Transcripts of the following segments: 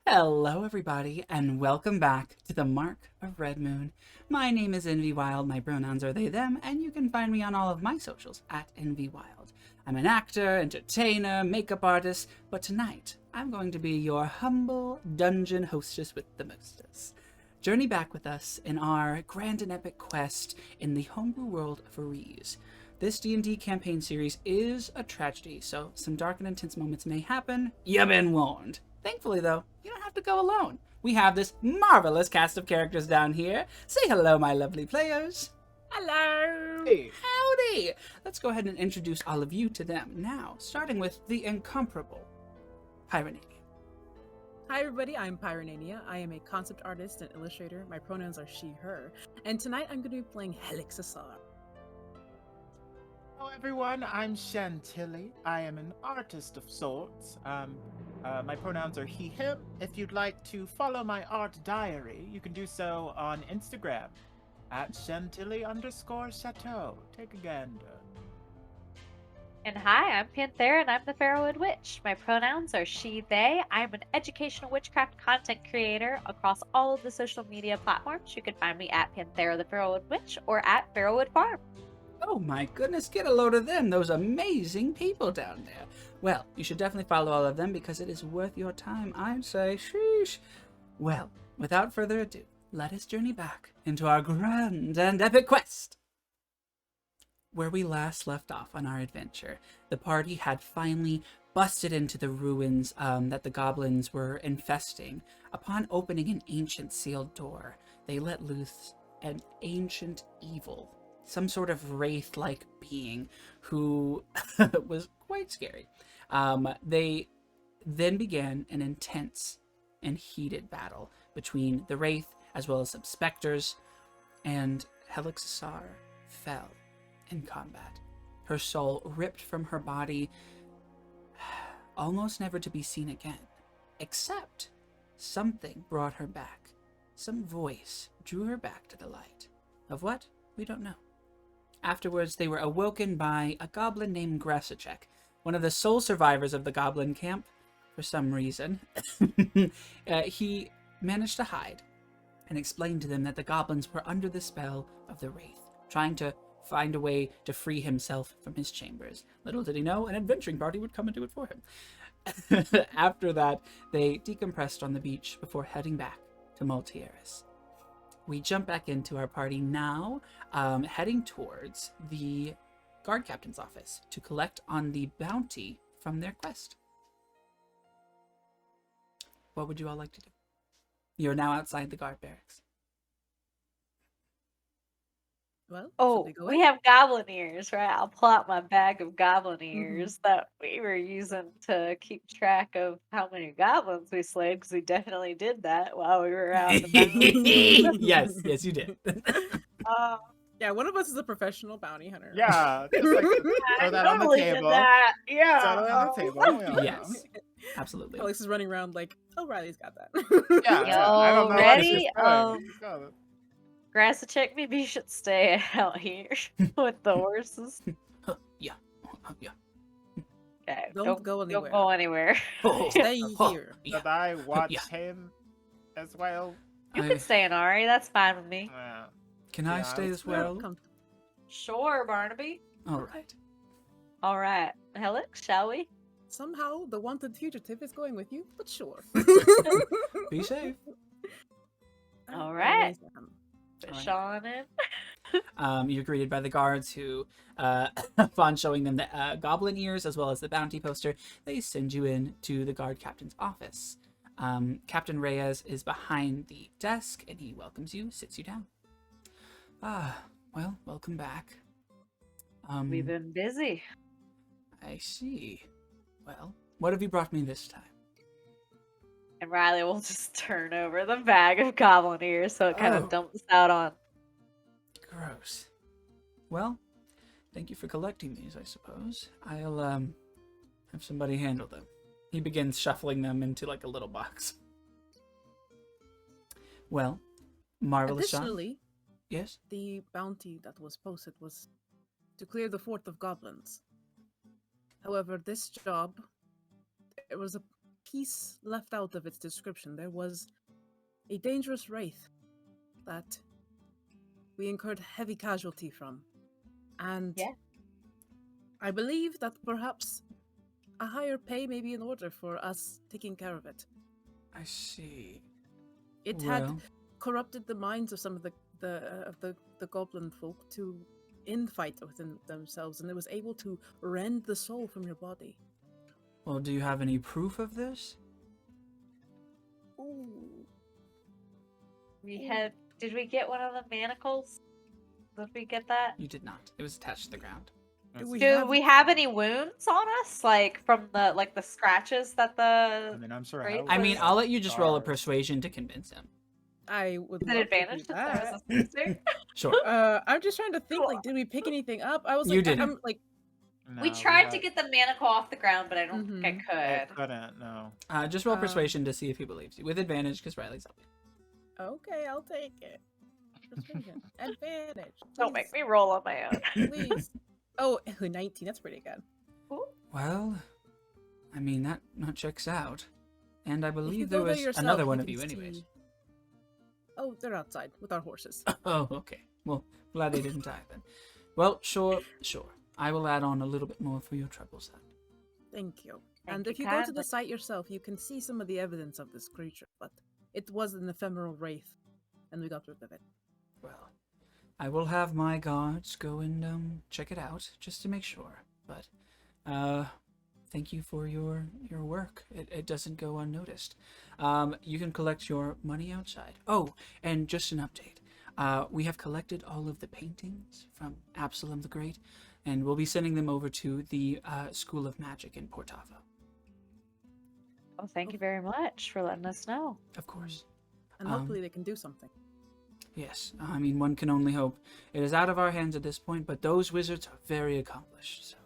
Hello, everybody, and welcome back to the Mark of Red Moon. My name is Envy Wild, my pronouns are they, them, and you can find me on all of my socials at Envy Wild. I'm an actor, entertainer, makeup artist, but tonight I'm going to be your humble dungeon hostess with the mostest. Journey back with us in our grand and epic quest in the homebrew world of Rees. This D&D campaign series is a tragedy, so some dark and intense moments may happen. You've been warned. Thankfully, though, you don't have to go alone. We have this marvelous cast of characters down here. Say hello, my lovely players. Hello! Hey. Howdy! Let's go ahead and introduce all of you to them now, starting with the incomparable Pyronaynia. Hi everybody, I'm Pyronaynia. I am a concept artist and illustrator. My pronouns are she, her. And tonight I'm going to be playing Helix Asar. Hello everyone, I'm Chantilly. I am an artist of sorts. My pronouns are he, him. If you'd like to follow my art diary, you can do so on Instagram at Chantilly_chateau. Take a gander. And hi, I'm Panthera, and I'm the Pharaohwood Witch. My pronouns are she, they. I'm an educational witchcraft content creator across all of the social media platforms. You can find me at Panthera the Pharaohwood Witch or at Pharaohwood Farm. Oh my goodness, get a load of them, those amazing people down there. Well, you should definitely follow all of them because it is worth your time, I'd say. Sheesh. Well, without further ado, let us journey back into our grand and epic quest. Where we last left off on our adventure, the party had finally busted into the ruins that the goblins were infesting. Upon opening an ancient sealed door, they let loose an ancient evil, some sort of wraith-like being who was quite scary. They then began an intense and heated battle between the wraith as well as some specters, and Helix Asar fell in combat. Her soul ripped from her body, almost never to be seen again, except something brought her back. Some voice drew her back to the light. Of what? We don't know. Afterwards, they were awoken by a goblin named Grasacek, one of the sole survivors of the goblin camp. For some reason, he managed to hide and explained to them that the goblins were under the spell of the wraith, trying to find a way to free himself from his chambers. Little did he know, an adventuring party would come and do it for him. After that, they decompressed on the beach before heading back to Multhieris. We jump back into our party now, heading towards the guard captain's office to collect on the bounty from their quest. What would you all like to do? You're now outside the guard barracks. Well, Oh, should go we in? have goblin ears, right? I'll pull out my bag of goblin ears that we were using to keep track of how many goblins we slayed, because we definitely did that while we were out and about. Yes, you did. Yeah, one of us is a professional bounty hunter. Yeah, just like I throw that on the totally did table. that. Throw Yeah. that on the table. We all know. Yes, absolutely. Alex is running around like, oh, Riley's got that. Yeah, I don't know what ready? she's doing. She's got it. Grasacek, maybe you should stay out here with the horses. Yeah. Okay, Don't go anywhere. Don't go anywhere. Stay here. Yeah. Should I watch Yeah. him as well? You can stay in Ari, that's fine with me. Can I Yeah, stay let's as well? Come. Sure, Barnaby. All right. All right, Helix, shall we? Somehow the wanted fugitive is going with you, but sure. Be safe. All right. Always am. Push on in. You're greeted by the guards who, upon showing them the goblin ears as well as the bounty poster, they send you in to the guard captain's office. Captain Reyes is behind the desk and he welcomes you, sits you down. Well, welcome back. We've been busy. I see. Well, what have you brought me this time? And Riley will just turn over the bag of goblin ears so it kind Oh. of dumps out on. Gross. Well, thank you for collecting these, I suppose. I'll, have somebody handle them. He begins shuffling them into, like, a little box. Well, marvelous job. Additionally, Yes? the bounty that was posted was to clear the fort of goblins. However, this job, there was a piece left out of its description. There was a dangerous wraith that we incurred heavy casualty from. And Yeah. I believe that perhaps a higher pay may be in order for us taking care of it. I see. It had corrupted the minds of some of the goblin folk to infight within themselves, and it was able to rend the soul from your body. Well, do you have any proof of this? Ooh. Did we get one of the manacles? Did we get that? You did not. It was attached to the ground. Do Do we have any wounds on us, like from the scratches that I the? mean, I'm sure. Great. Helen I mean, I'll let you just roll a are- persuasion to convince him. I would Is it love advantage? to do That that. was a sister? Sure. I'm just trying to think. Like, did we pick anything up? I was You like, didn't. I'm like, We No, tried to had- get the manacle off the ground, but I don't think I I could. couldn't. No. Just roll persuasion to see if he believes you. With advantage, because Riley's helping. okay, I'll take it. Persuasion. Advantage. Don't make please, me roll on my own. Please. Oh, 19. That's pretty good. Well, I mean, that checks out. And I If you believe go there there was yourself, another one you of can you anyways. see- Oh, they're outside with our horses. Oh, okay. Well, glad they didn't die then. Well, sure. I will add on a little bit more for your troubles then. Thank you. Thank And you if you go to kindly. the site yourself, you can see some of the evidence of this creature, but it was an ephemeral wraith, and we got rid of it. Well, I will have my guards go and check it out just to make sure. But thank you for your work. It doesn't go unnoticed. You can collect your money outside. Oh, and just an update. We have collected all of the paintings from Absalom the Great, and we'll be sending them over to the School of Magic in Portavo. Oh, thank you very much for letting us know. Of course. And hopefully they can do something. Yes, I mean, one can only hope. It is out of our hands at this point, but those wizards are very accomplished, so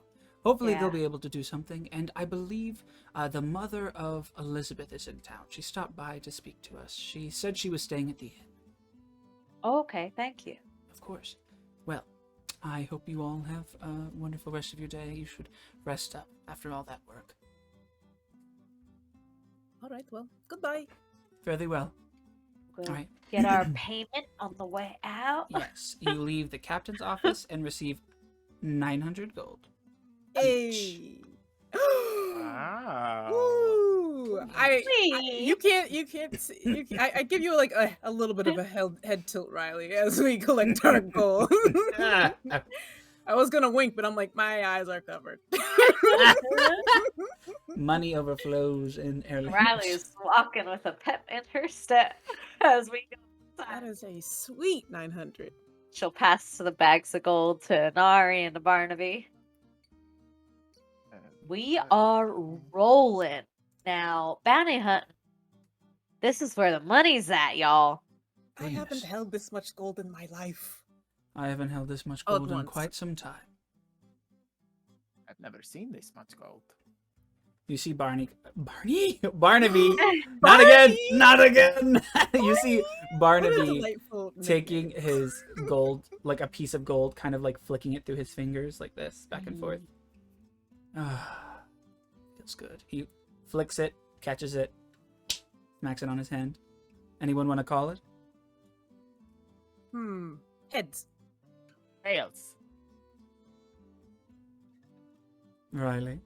hopefully Yeah. they'll be able to do something. And I believe the mother of Elizabeth is in town. She stopped by to speak to us. She said she was staying at the inn. Oh, okay, thank you. Of course. Well, I hope you all have a wonderful rest of your day. You should rest up after all that work. All right, well, goodbye. Fairly well. We'll All right. get our payment on the way out. Yes, you leave the captain's office and receive 900 gold. Hey. Wow. Woo! Please. You can't see, I give you like a little bit of a head tilt, Riley, as we collect our gold. I was gonna wink, but I'm like, my eyes are covered. Money overflows in airlines. Riley's walking with a pep in her step as we go That inside. is a sweet 900. She'll pass the bags of gold to Nari and to Barnaby. We are rolling now. Bounty hunting. This is where the money's at, y'all. I haven't Goodness. held this much gold in my life. I haven't held this much All at gold in once. quite some time. I've never seen this much gold. You see Barnaby, not again, not again. You see What a Barnaby delightful taking nickname. his gold, like a piece of gold, kind of like flicking it through his fingers like this, back and forth. Ah, feels good. He flicks it, catches it, smacks it on his hand. Anyone want to call it? Heads. Tails. Riley,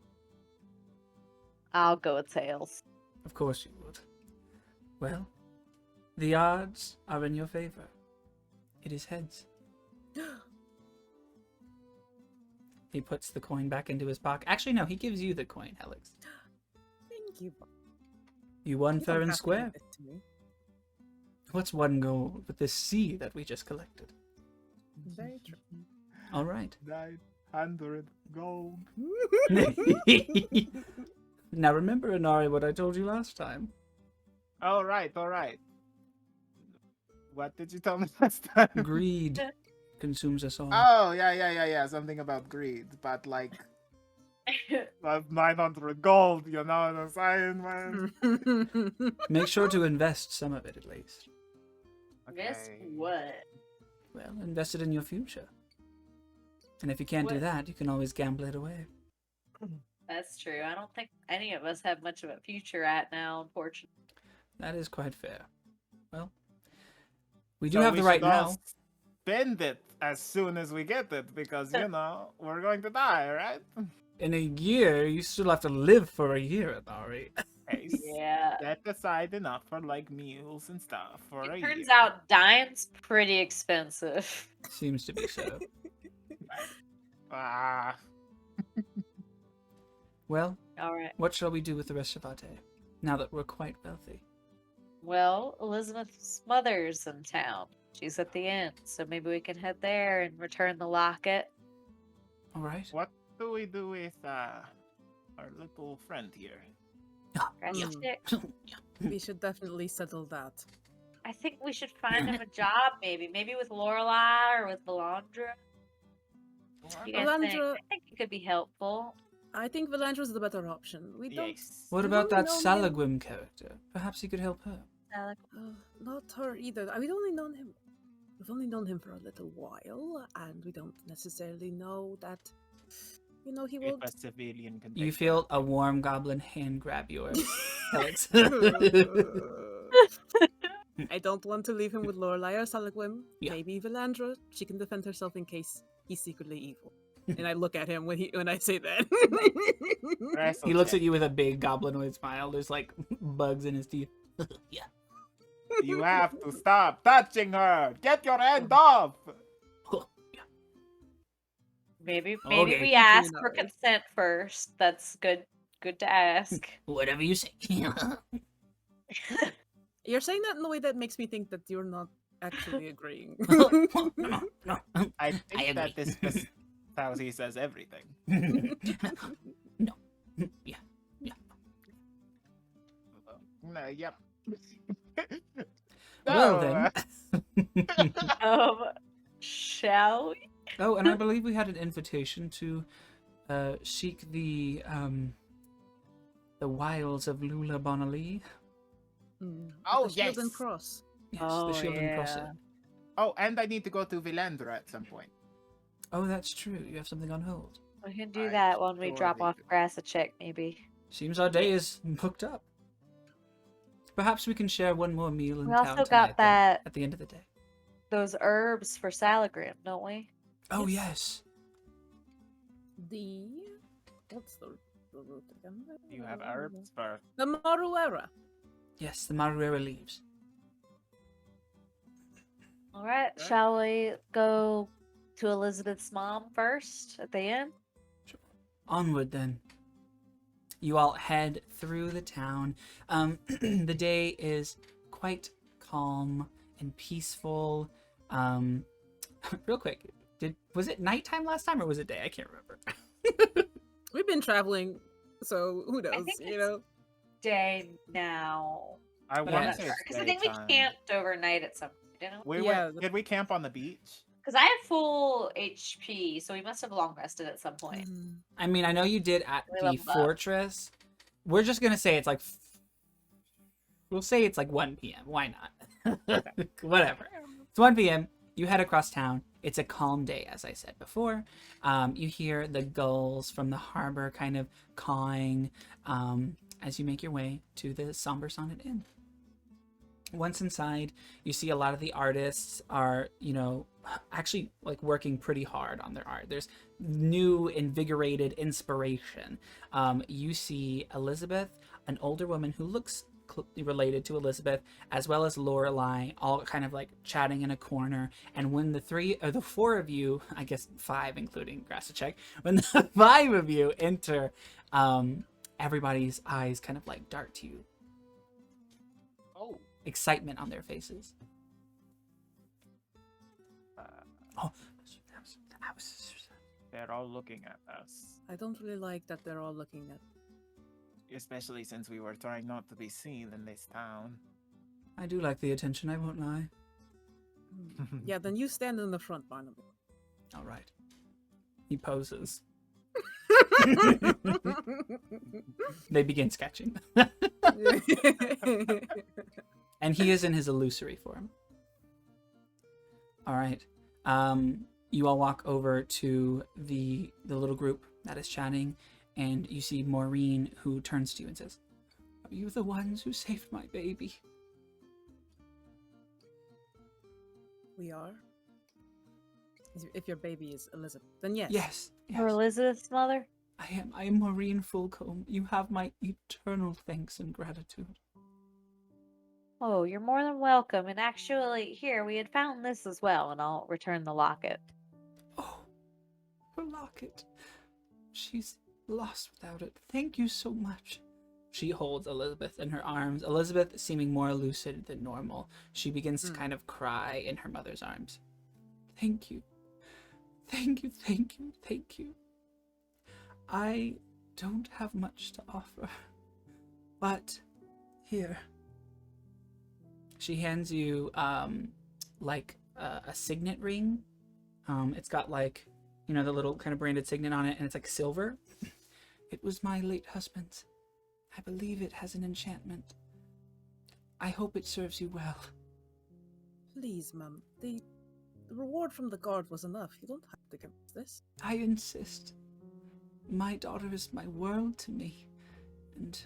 I'll go with tails. of course you would. Well, the odds are in your favor. It is heads. He puts the coin back into his pocket. Actually, no, he gives you the coin, Helix. Thank you. You won You don't fair and have to square. give it to me. What's one gold with this sea that we just collected? Very true. All right. 900 gold. Now remember, Inari, what I told you last time. All right. What did you tell me last time? Greed consumes us all. Oh, yeah. Something about greed, but like 900 gold. You know what I'm saying, man? Make sure to invest some of it at least. Miss Okay. what? Well, invest it in your future. And if you can't do What? that, you can always gamble it away. That's true. I don't think any of us have much of a future right now, unfortunately. That is quite fair. Well, we do So have we the right should all now. spend it as soon as we get it because, we're going to die, right? In a year, you still have to live for a year, Atari. Hey, Yeah. set aside enough for like meals and stuff for a It turns year. out dying's pretty expensive. Seems to be so. Ah, Well, All right. what shall we do with the rest of our day, now that we're quite wealthy? Well, Elizabeth's mother's in town. She's at the inn, so maybe we can head there and return the locket. All right. what do we do with our little friend here? Grass Mm. chick. We should definitely settle that. I think we should find him a job, maybe with Lorelai or with Valandra. You guys think? Valandra- I think it could be helpful. I think Valandra's the better option. We don't. Yes. What We've about only that known him- Salagwim character? Perhaps he could help her. Not her either. We've only known him. We've only known him for a little while, and we don't necessarily know that. He If won't. a civilian can You take feel a warm goblin hand grab your Alex. I don't want to leave him with Lorelai or Salagwim. Yeah. Maybe Valandra. She can defend herself in case he's secretly evil. And I look at him when I say that. Wrestle He looks check. at you with a big goblinoid smile. There's like bugs in his teeth. Yeah. You have to stop touching her. Get your hand off. Yeah. Maybe Okay. we ask for Nice. consent first. That's good to ask. Whatever you say. You're saying that in a way that makes me think that you're not actually agreeing. No. I think I that agree. this is how he says everything. No. Yeah. No, yep. Well No, then. Shall we? Oh, and I believe we had an invitation to seek the wilds of Lula Bonali. Oh, The Shield and yes. Cross. Yes, Oh, the Shield and Cross yeah. Inn. Oh, and I need to go to Vilandra at some point. Oh, that's true. You have something on hold. We can do I that when we drop surely off do. grass a check, maybe. Seems our day is booked up. Perhaps we can share one more meal in We town also tonight got then, that at the end of the day. those herbs for Salagrim, don't we? Oh, Yes. yes. What's the root again? You have herbs for. The Maruera. Yes, the Maruera leaves. All right, Okay. shall we go to Elizabeth's mom first at the inn? Onward then. You all head through the town. The day is quite calm and peaceful. Real quick, was it nighttime last time or was it day? I can't remember. We've been traveling, so who knows? think You it's- know. Day now. I But want I'm to say Because I think we daytime. camped overnight at some point, didn't we? Yeah, Did we camp on the beach? Because I have full HP, so we must have long rested at some point. I mean, I know you did at We the leveled up. fortress. We're just gonna say it's like. We'll say it's like 1 p.m. Why not? Whatever. It's 1 p.m. You head across town. It's a calm day, as I said before. You hear the gulls from the harbor kind of cawing as you make your way to the Somber Sonnet Inn. Once inside, you see a lot of the artists are, actually like working pretty hard on their art. There's new, invigorated inspiration. You see Elizabeth, an older woman who looks related to Elizabeth, as well as Lorelai, all kind of like chatting in a corner. And when the four of you, I guess 5 including Grassachek, when the 5 of you enter, everybody's eyes kind of like dart to you. Oh. Excitement on their faces. Oh, They're all looking at us. I don't really like that they're all looking at. Especially since we were trying not to be seen in this town. I do like the attention, I won't lie. Yeah, then you stand in the front, Barnaby. All right. He poses. They begin sketching. And he is in his illusory form. All right. You all walk over to the little group that is chatting, And you see Maureen, who turns to you and says, "Are you the ones who saved my baby?" We are. If your baby is Elizabeth, then yes. Yes. Or Elizabeth's mother? I am Maureen Fulcombe. You have my eternal thanks and gratitude. Oh, you're more than welcome. And actually, here, we had found this as well, and I'll return the locket. Oh, her locket. She's lost without it. Thank you so much. She holds Elizabeth in her arms. Elizabeth, seeming more lucid than normal, she begins to kind of cry in her mother's arms. Thank you. Thank you, thank you, thank you. I don't have much to offer, but here. She hands you, like, a signet ring. It's got, like, you know, the little kind of branded signet on it, and it's, like, silver. It was my late husband's. I believe it has an enchantment. I hope it serves you well. Please, Mum. The reward from the guard was enough. You don't have to give us this. I insist. My daughter is my world to me, and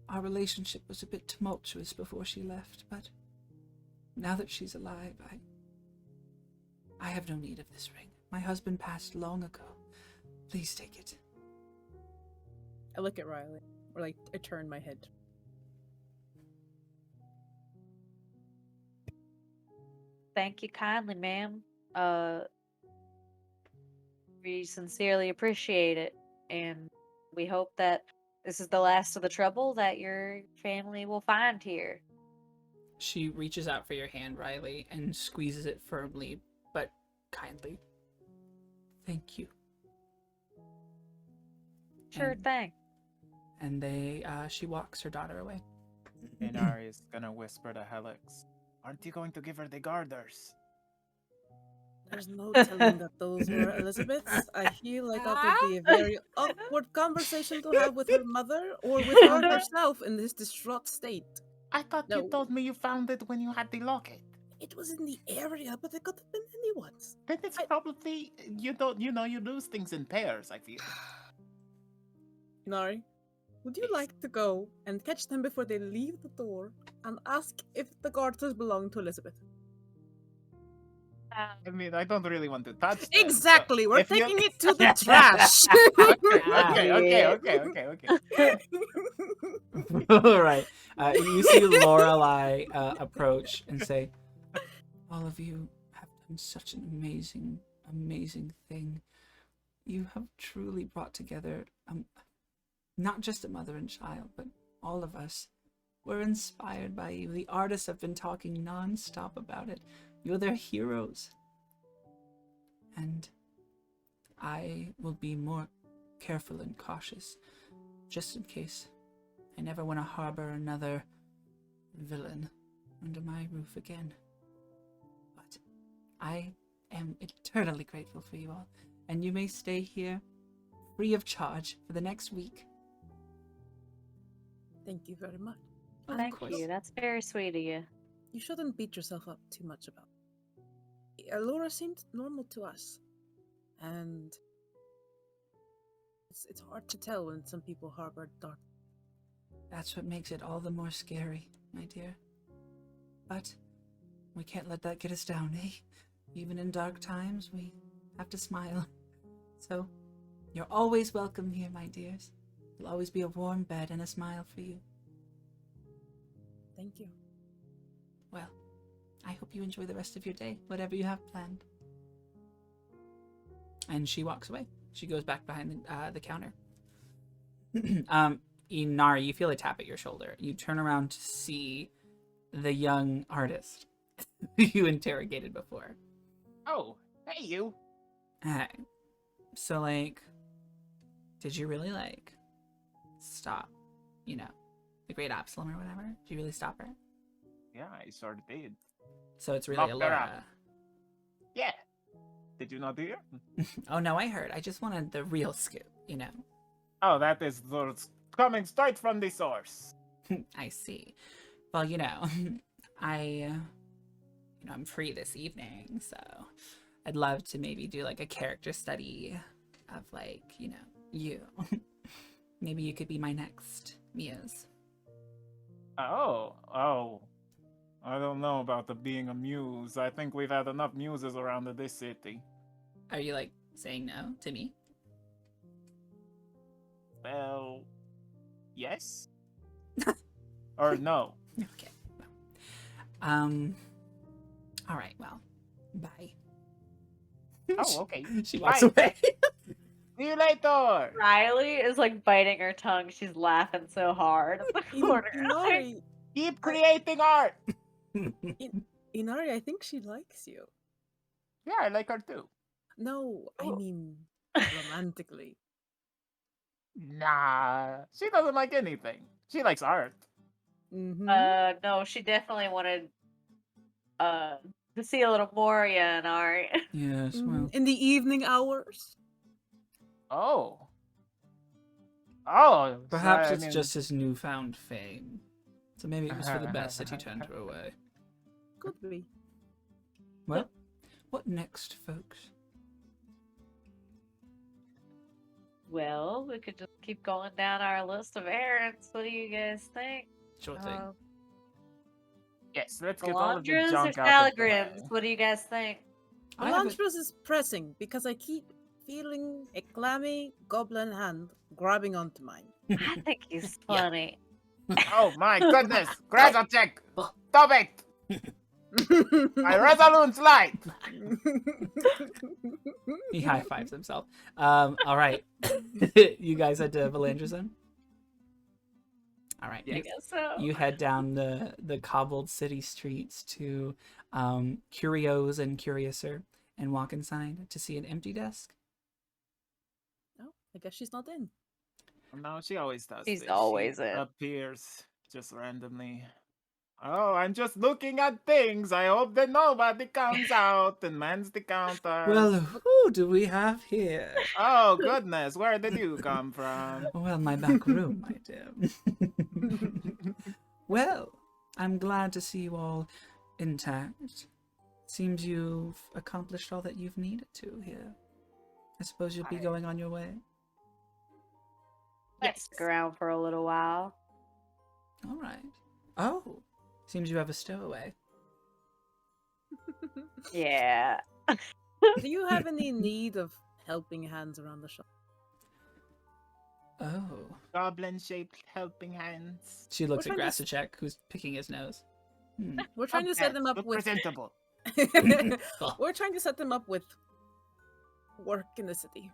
our relationship was a bit tumultuous before she left, but now that she's alive, I have no need of this ring. My husband passed long ago. Please take it. I look at Riley, or like I turn my head. Thank you kindly, ma'am. We sincerely appreciate it, and we hope that this is the last of the trouble that your family will find here. She reaches out for your hand, Riley, and squeezes it firmly, but kindly. Thank you. Sure thing. And she walks her daughter away. Inari is gonna whisper to Helix, "Aren't you going to give her the garters?" There's no telling that those were Elizabeth's. I feel like that would be a very awkward conversation to have with her mother or with her herself in this distraught state. I thought No. you told me you found it when you had the locket. It was in the area, but it could have been anyone's. Then it's probably you lose things in pairs, I feel. Nari, would you like to go and catch them before they leave the door and ask if the garters belong to Elizabeth? I mean, I don't really want to touch them, Exactly, so we're if you- taking it to the trash. Okay. All right. You see Lorelai approach and say, "All of you have done such an amazing, amazing thing. You have truly brought together not just a mother and child, but all of us. We're inspired by you. The artists have been talking non-stop about it. You're their heroes. And I will be more careful and cautious, just in case. I never want to harbor another villain under my roof again. But I am eternally grateful for you all, and you may stay here free of charge for the next week." Thank you very much. Thank you. That's very sweet of you. You shouldn't beat yourself up too much about it. Laura seemed normal to us. And it's hard to tell when some people harbor dark. That's what makes it all the more scary, my dear. But we can't let that get us down, eh? Even in dark times, we have to smile. So, you're always welcome here, my dears. There'll always be a warm bed and a smile for you. Thank you. Well, I hope you enjoy the rest of your day, whatever you have planned. And she walks away. She goes back behind the counter. Inari, you feel a tap at your shoulder. You turn around to see the young artist you interrogated before. Oh, hey you. Hey. So, like, did you really, like, stop, you know, the Great Absalom or whatever? Did you really stop her? Yeah, I sort of did. So it's really Knocked her out. Alora. Yeah. Did you not hear? Oh, no, I heard. I just wanted the real scoop, you know. Oh, that is coming straight from the source. I see. Well, you know, I'm free this evening, so I'd love to maybe do like a character study of like, you know, you. maybe you could be my next muse. Oh. I don't know about the being a muse. I think we've had enough muses around this city. Are you like saying no to me? Well, yes? Or no? Okay. Well, all right. Well, bye. Oh, okay. She walks Bye. away. See you later! Riley is like biting her tongue. She's laughing so hard in the corner. Inari, Keep creating art! Inari, I think she likes you. Yeah, I like her too. No, I Oh. mean romantically. Nah, she doesn't like anything. She likes art. Mm-hmm. No, she definitely wanted to see a little more in art. Yes. Well. In the evening hours. Oh. Oh. Perhaps I it's mean, just his newfound fame. So maybe it was for the best that he turned her away. Could be. Well, what next, folks? Well, we could just keep going down our list of errands. What do you guys think? Sure thing. Yes, let's get all of the Melandras or junk out of the way. Salagrams? What do you guys think? I have Melandras is pressing because I keep feeling a clammy goblin hand grabbing onto mine. I think he's funny. Oh my goodness! Grazzle check! Stop it! My resolute light! He high fives himself. All right. You guys head to Valandra's then? All right. I guess so. You head down the cobbled city streets to Curios and Curiouser and walk inside to see an empty desk. Oh, I guess she's not in. No, she always does. She's this. always She in. appears just randomly. Oh, I'm just looking at things. I hope that nobody comes out and mans the counter. Well, who do we have here? Oh goodness, where did you come from? Well, my back room, my dear. Well, I'm glad to see you all intact. Seems you've accomplished all that you've needed to here. I suppose you'll be going on your way. Let's stick around for a little while. All right. Oh, seems you have a stowaway. Yeah. Do you have any need of helping hands around the shop? Oh. Goblin-shaped helping hands. She looks We're at trying to Grassachek, who's picking his nose. We're trying to set them up Look with presentable. We're trying to set them up with work in the city.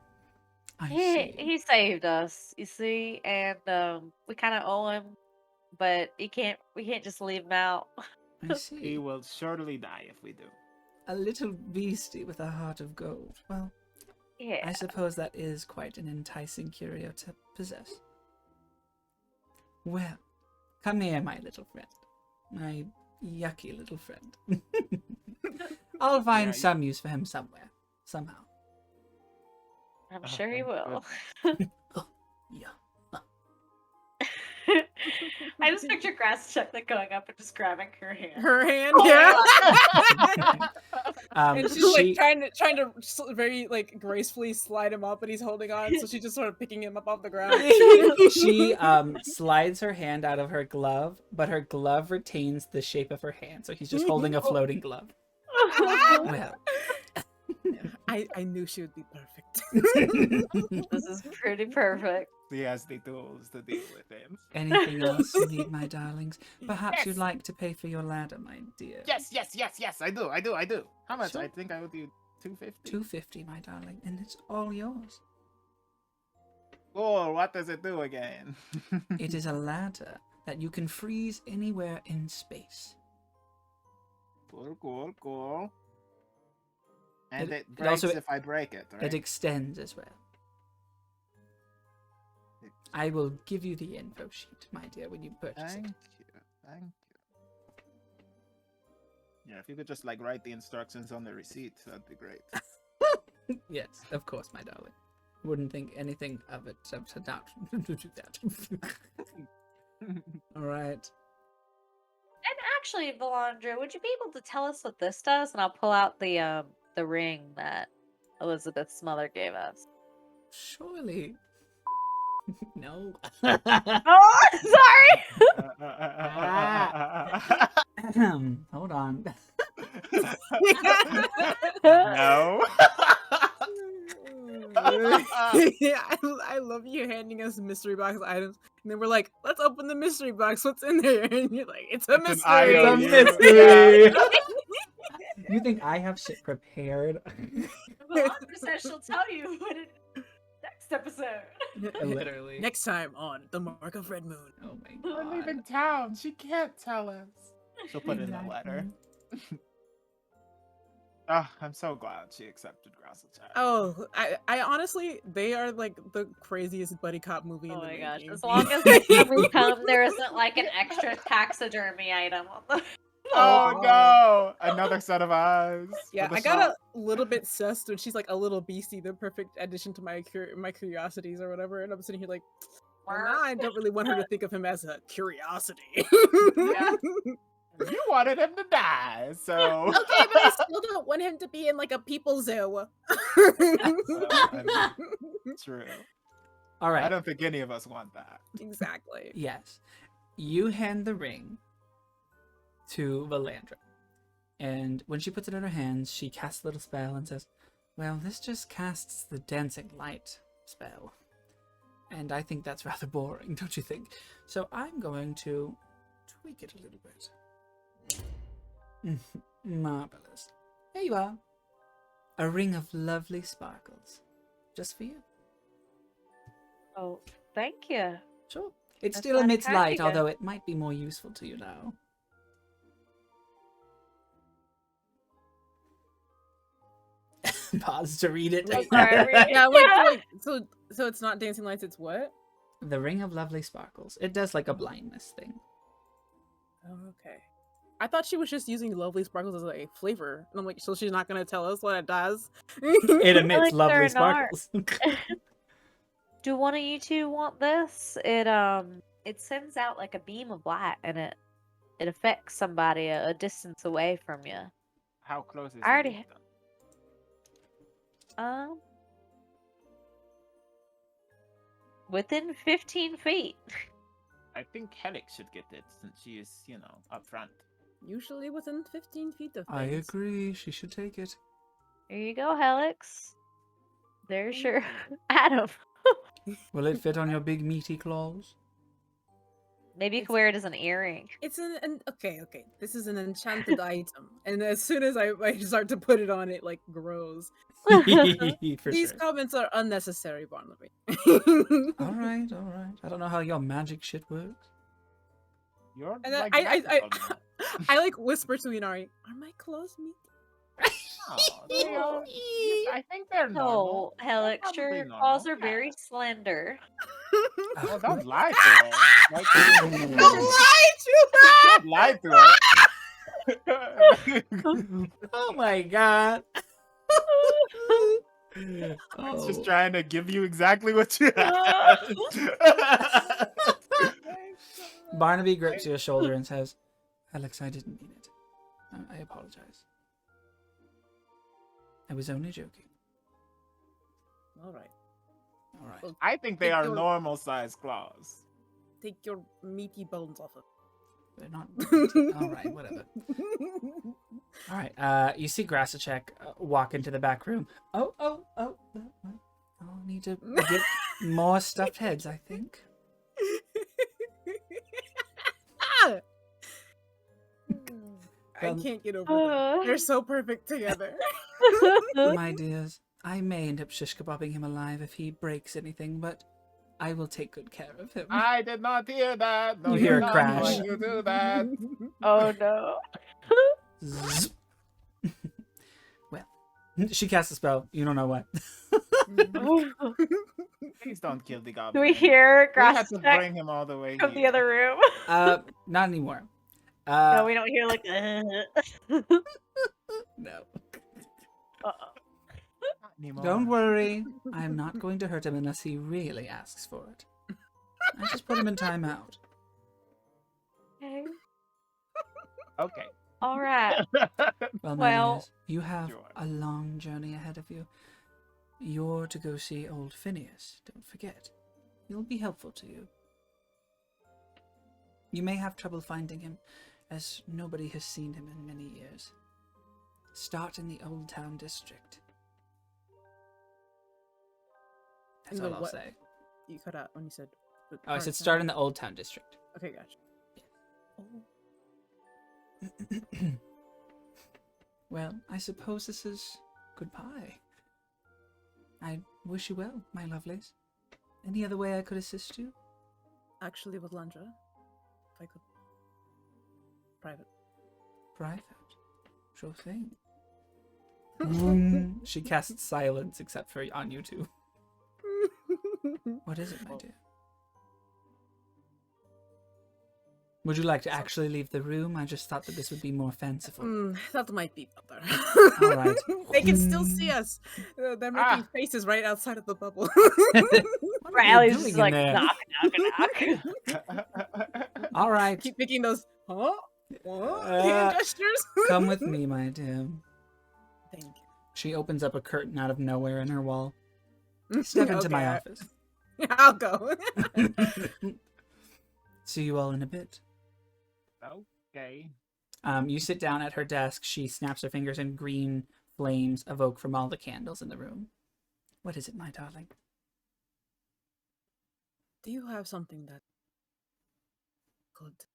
I see. He saved us, you see, and we kind of owe him, but we can't just leave him out. I He see. will surely die if we do. A little beastie with a heart of gold. Well, Yeah. I suppose that is quite an enticing curio to possess. Well, come here, my little friend. My yucky little friend. I'll find Yeah, some use for him somewhere. Somehow. I'm sure he thank will. Yeah. I just picture Grasschuck like going up and just grabbing her hand. Her hand, Oh yeah. And she's she, like trying to very like gracefully slide him up, and he's holding on, so she's just sort of picking him up off the ground. she slides her hand out of her glove, but her glove retains the shape of her hand, so he's just holding a floating glove. Well, I knew she would be perfect. This is pretty perfect. He has the tools to deal with him. anything else you need, my darlings? Perhaps Yes. you'd like to pay for your ladder, my dear. Yes. I do. How much? Sure. I think I owe you 250. $250, my darling, and it's all yours. Cool. What does it do again? It is a ladder that you can freeze anywhere in space. Cool. And It- it it breaks also- if I break it, right? It extends as well. I will give you the info sheet, my dear, when you purchase Thank it. you. Yeah, if you could just like write the instructions on the receipt, that'd be great. Yes, of course, my darling. Wouldn't think anything of it except to not do that. All right. And actually, Valandra, would you be able to tell us what this does? And I'll pull out the ring that Elizabeth's mother gave us. Surely. No. Oh, sorry. Hold on. No. I love you handing us mystery box items, and then we're like, "Let's open the mystery box. What's in there?" And you're like, "It's a It's an mystery." It's a IOU. mystery. You think I have shit prepared? Well, 100% she'll tell you next episode. Literally. Next time on The Mark of Red Moon. Oh my We're god. leaving town. She can't tell us. She'll put it in the letter. Oh, I'm so glad she accepted Grassel Chat. Oh, I honestly, they are like the craziest buddy cop movie in Oh the my gosh. making. As long as next time we come, there isn't like an extra taxidermy item on the. Oh no! Another set of eyes. Yeah, for the I got shop. a little bit sussed when she's like a little beastie, the perfect addition to my my curiosities or whatever, and I'm sitting here like, well, now I don't really want her to think of him as a curiosity. Yeah. You wanted him to die, so. Okay, but I still don't want him to be in like a people zoo. True. All I right. don't think any of us want that. Exactly. Yes. You hand the ring to Valandra. And when she puts it in her hands, she casts a little spell and says, well, this just casts the dancing light spell. And I think that's rather boring, don't you think? So I'm going to tweak it a little bit. Marvelous. There you are. A ring of lovely sparkles. Just for you. Oh, thank you. Sure. It That's still mighty emits kind light, of you. although it might be more useful to you now. Pause to read it. Wait, Sorry, read it. yeah, like so it's not dancing lights, it's what? The ring of lovely sparkles. It does like a blindness thing. Oh, okay. I thought she was just using lovely sparkles as a flavor. And I'm like, so she's not gonna tell us what it does? It emits Like lovely they're sparkles. Do one of you two want this? It sends out like a beam of light, and it affects somebody a distance away from you. How close is I already the distance? Within 15 feet. I think Helix should get it since she is, up front. Usually within 15 feet of I things. agree. She should take it. Here you go, Helix. There's your Adam. Will it fit on your big meaty claws? Maybe you can wear it as an earring. It's okay. This is an enchanted item, and as soon as I start to put it on, it like grows. For These sure. comments are unnecessary, Barnaby. All right. I don't know how your magic shit works. You're And then like I magical now. I like whisper to Inari, "Are my clothes meat?" Oh, they are- I think they're normal. No, Helix, They're your probably claws normal, are very yeah. slender. Oh, don't lie to her. Like, Don't lie don't lie to her. Oh my god. I was Oh. just trying to give you exactly what you had. Barnaby grips your shoulder and says, Alex, I didn't mean it. I apologize. I was only joking. All right, All right. well, I think they Take are your- normal sized claws. take your meaty bones off of. They're not. All right, whatever. All right. You see Grassachek walk into the back room. Oh. I'll need to get more stuffed heads, I think. I Well- can't get over them. They're so perfect together. My dears, I may end up shish kebabbing him alive if he breaks anything, but I will take good care of him. I did not hear that. No, You hear you're a not crash. going to do that. Oh no. Zzz. Well, she casts a spell. You don't know what. Please don't kill the Do goblin. we hear We had grass to check bring him all the way from the here. other room? Not anymore. No, we don't hear like. No. Not anymore. Don't worry. I'm not going to hurt him unless he really asks for it. I just put him in timeout. Okay. Okay. All right. Well, my Well- dears, you have Sure. a long journey ahead of you. You're to go see old Phineas, don't forget. he'll be helpful to you. You may have trouble finding him, as nobody has seen him in many years. Start in the Old Town District. That's In the all I'll what? say. You cut out when you said. Oh, I said start in the Old Town District. Okay, gotcha. Yeah. Oh. Well, I suppose this is goodbye. I wish you well, my lovelies. Any other way I could assist you? Actually, with Landra, if I could. Private. Private? Sure thing. She casts silence, except for on you two. What is it, my dear? Would you like to actually leave the room? I just thought that this would be more fanciful. That might be better. All right. They can still see us. They're making faces right outside of the bubble. What are you Riley's doing just in like, there? knock. All right. Keep making those, hand gestures. Come with me, my dear. Thank you. She opens up a curtain out of nowhere in her wall. Step into my office. I'll go. See you all in a bit. Okay. You sit down at her desk. She snaps her fingers and green flames evoke from all the candles in the room. What is it, my darling? Do you have something that could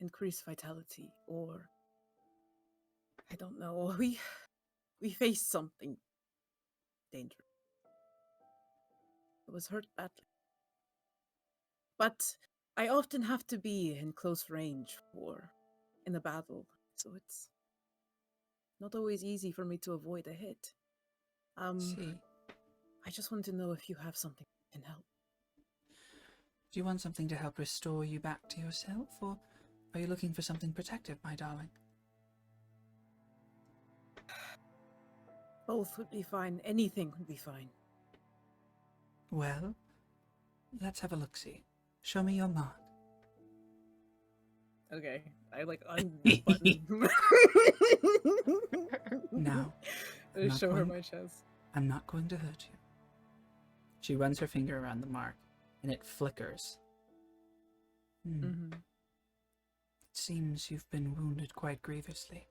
increase vitality, or I don't know. We faced something dangerous. It was hurt badly. But I often have to be in close range in a battle, so it's not always easy for me to avoid a hit. See. I just want to know if you have something that can help. Do you want something to help restore you back to yourself, or are you looking for something protective, my darling? Both would be fine. Anything would be fine. Well, let's have a look-see. Show me your mark. Okay, I undo this button. Now, I show her my chest. I'm not going to hurt you. She runs her finger around the mark, and it flickers. It seems you've been wounded quite grievously.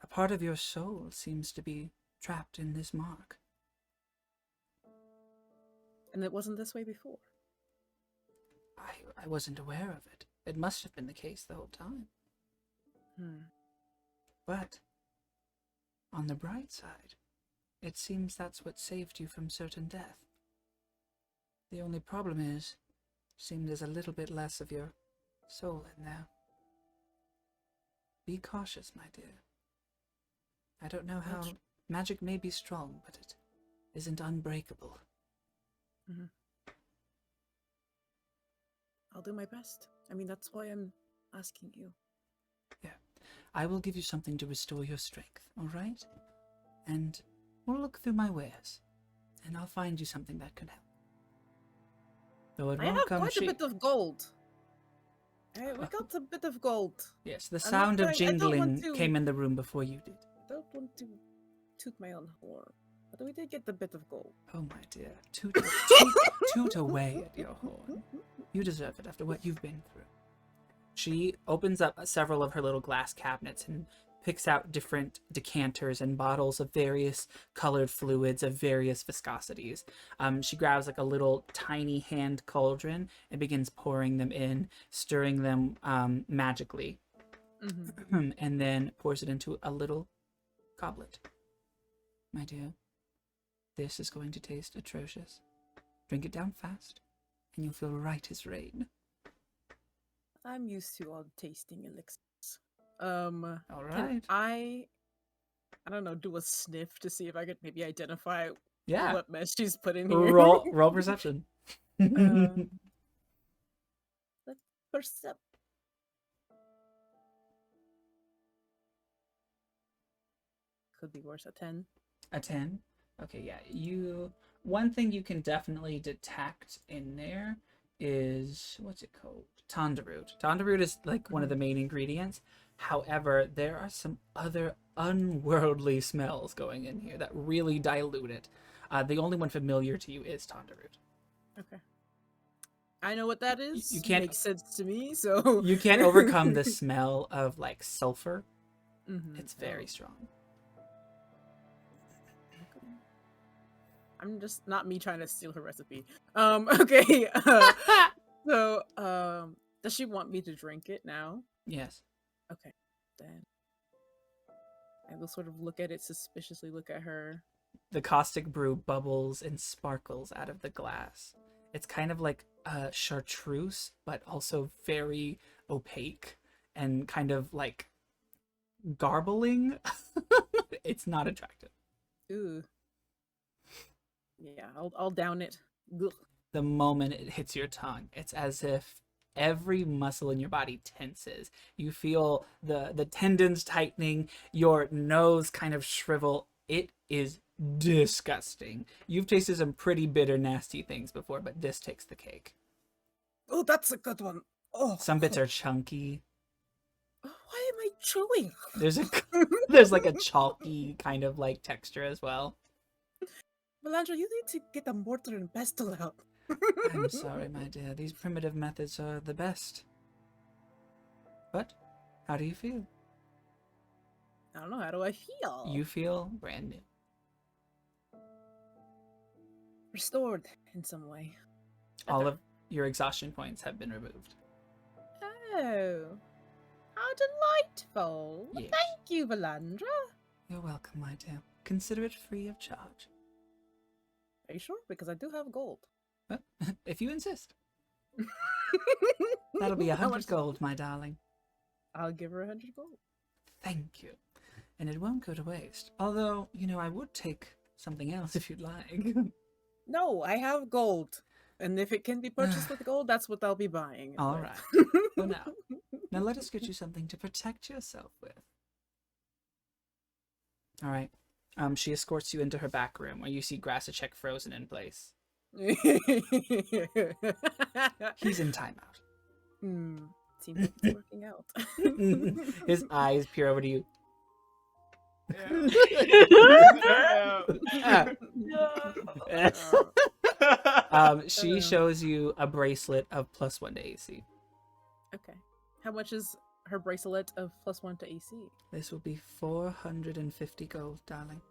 A part of your soul seems to be trapped in this mark. And it wasn't this way before. I wasn't aware of it. It must have been the case the whole time. But, on the bright side, it seems that's what saved you from certain death. The only problem is, seems there's a little bit less of your soul in there. Be cautious, my dear. I don't know how magic may be strong, but it isn't unbreakable. I'll do my best. I mean, that's why I'm asking you. Yeah. I will give you something to restore your strength, all right? And we'll look through my wares, and I'll find you something that can help. Though it I won't have come quite cheap. a bit of gold. We got a bit of gold. Yes, the sound of jingling came in the room before you did. I don't want to toot my own horn, but we did get a bit of gold. Oh, my dear. Toot away at your horn. You deserve it after what you've been through. She opens up several of her little glass cabinets and picks out different decanters and bottles of various colored fluids of various viscosities. She grabs like a little tiny hand cauldron and begins pouring them in, stirring them magically, and then pours it into a little goblet. My dear, this is going to taste atrocious. Drink it down fast, and you'll feel right as rain. I'm used to all tasting elixirs. All right. Can I don't know, do a sniff to see if I could maybe identify what mess she's put in here. Roll perception. Let's percept. Could be worse. A 10. A 10? Okay, yeah. One thing you can definitely detect in there is, what's it called? Tandaroot. Tandaroot is like one of the main ingredients. However, there are some other unworldly smells going in here that really dilute it. The only one familiar to you is Tondarut. Okay. I know what that is. You can't- Makes sense to me, so... You can't overcome the smell of, like, sulfur. Mhm. It's very strong. I'm just not me trying to steal her recipe. Okay. So, does she want me to drink it now? Yes. Okay, then I will sort of look at it suspiciously. Look at her. The caustic brew bubbles and sparkles out of the glass. It's kind of like chartreuse, but also very opaque and kind of like garbling. It's not attractive. Ooh. Yeah, I'll down it. Ugh. The moment it hits your tongue, it's as if every muscle in your body tenses. You feel the tendons tightening, your nose kind of shrivel. It is disgusting. You've tasted some pretty bitter, nasty things before, but this takes the cake. Oh, that's a good one. Oh, Some bits are chunky. Why am I chewing? There's like a chalky kind of like texture as well. Melandra, you need to get a mortar and pestle out. I'm sorry, my dear. These primitive methods are the best. But how do you feel? I don't know. How do I feel? You feel brand new. Restored in some way. All of your exhaustion points have been removed. Oh, how delightful! Yes. Thank you, Melandra. You're welcome, my dear. Consider it free of charge. Are you sure? Because I do have gold. Well, if you insist. That'll be How 100 much- gold, my darling. I'll give her 100 gold. Thank you. And it won't go to waste. Although, I would take something else if you'd like. No, I have gold. And if it can be purchased with gold, that's what I'll be buying. All right. For now. Now let us get you something to protect yourself with. All right. She escorts you into her back room, where you see Grassachek frozen in place. He's in timeout. Seems like it's working out. His eyes peer over to you. She shows you a bracelet of +1 to AC. Okay. How much is her bracelet of +1 to AC? This will be 450 gold, darling.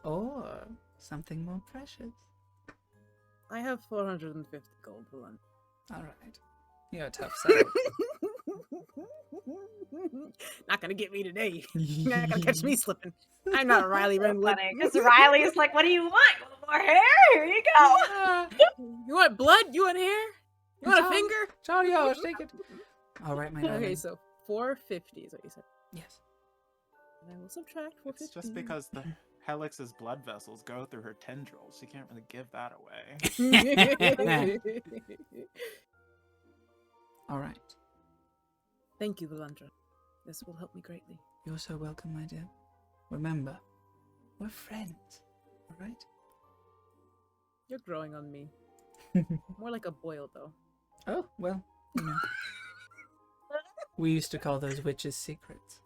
Or something more precious. I have 450 gold, Blunt. All right. You're a tough sell. Not gonna get me today. Not gonna catch me slipping. I'm not Riley Renwood. Funny, because Riley's like, "What do you want? You want more hair? Here you go." You want blood? You want hair? You want a It's finger? It's all yours. Take it. All right, my darling. Okay, so 450 is what you said. Yes. And I will subtract 450. It's just because the Helix's blood vessels go through her tendrils. She can't really give that away. All right. Thank you, Valandra. This will help me greatly. You're so welcome, my dear. Remember, we're friends. All right? You're growing on me. More like a boil, though. Oh, well, we used to call those witches secrets.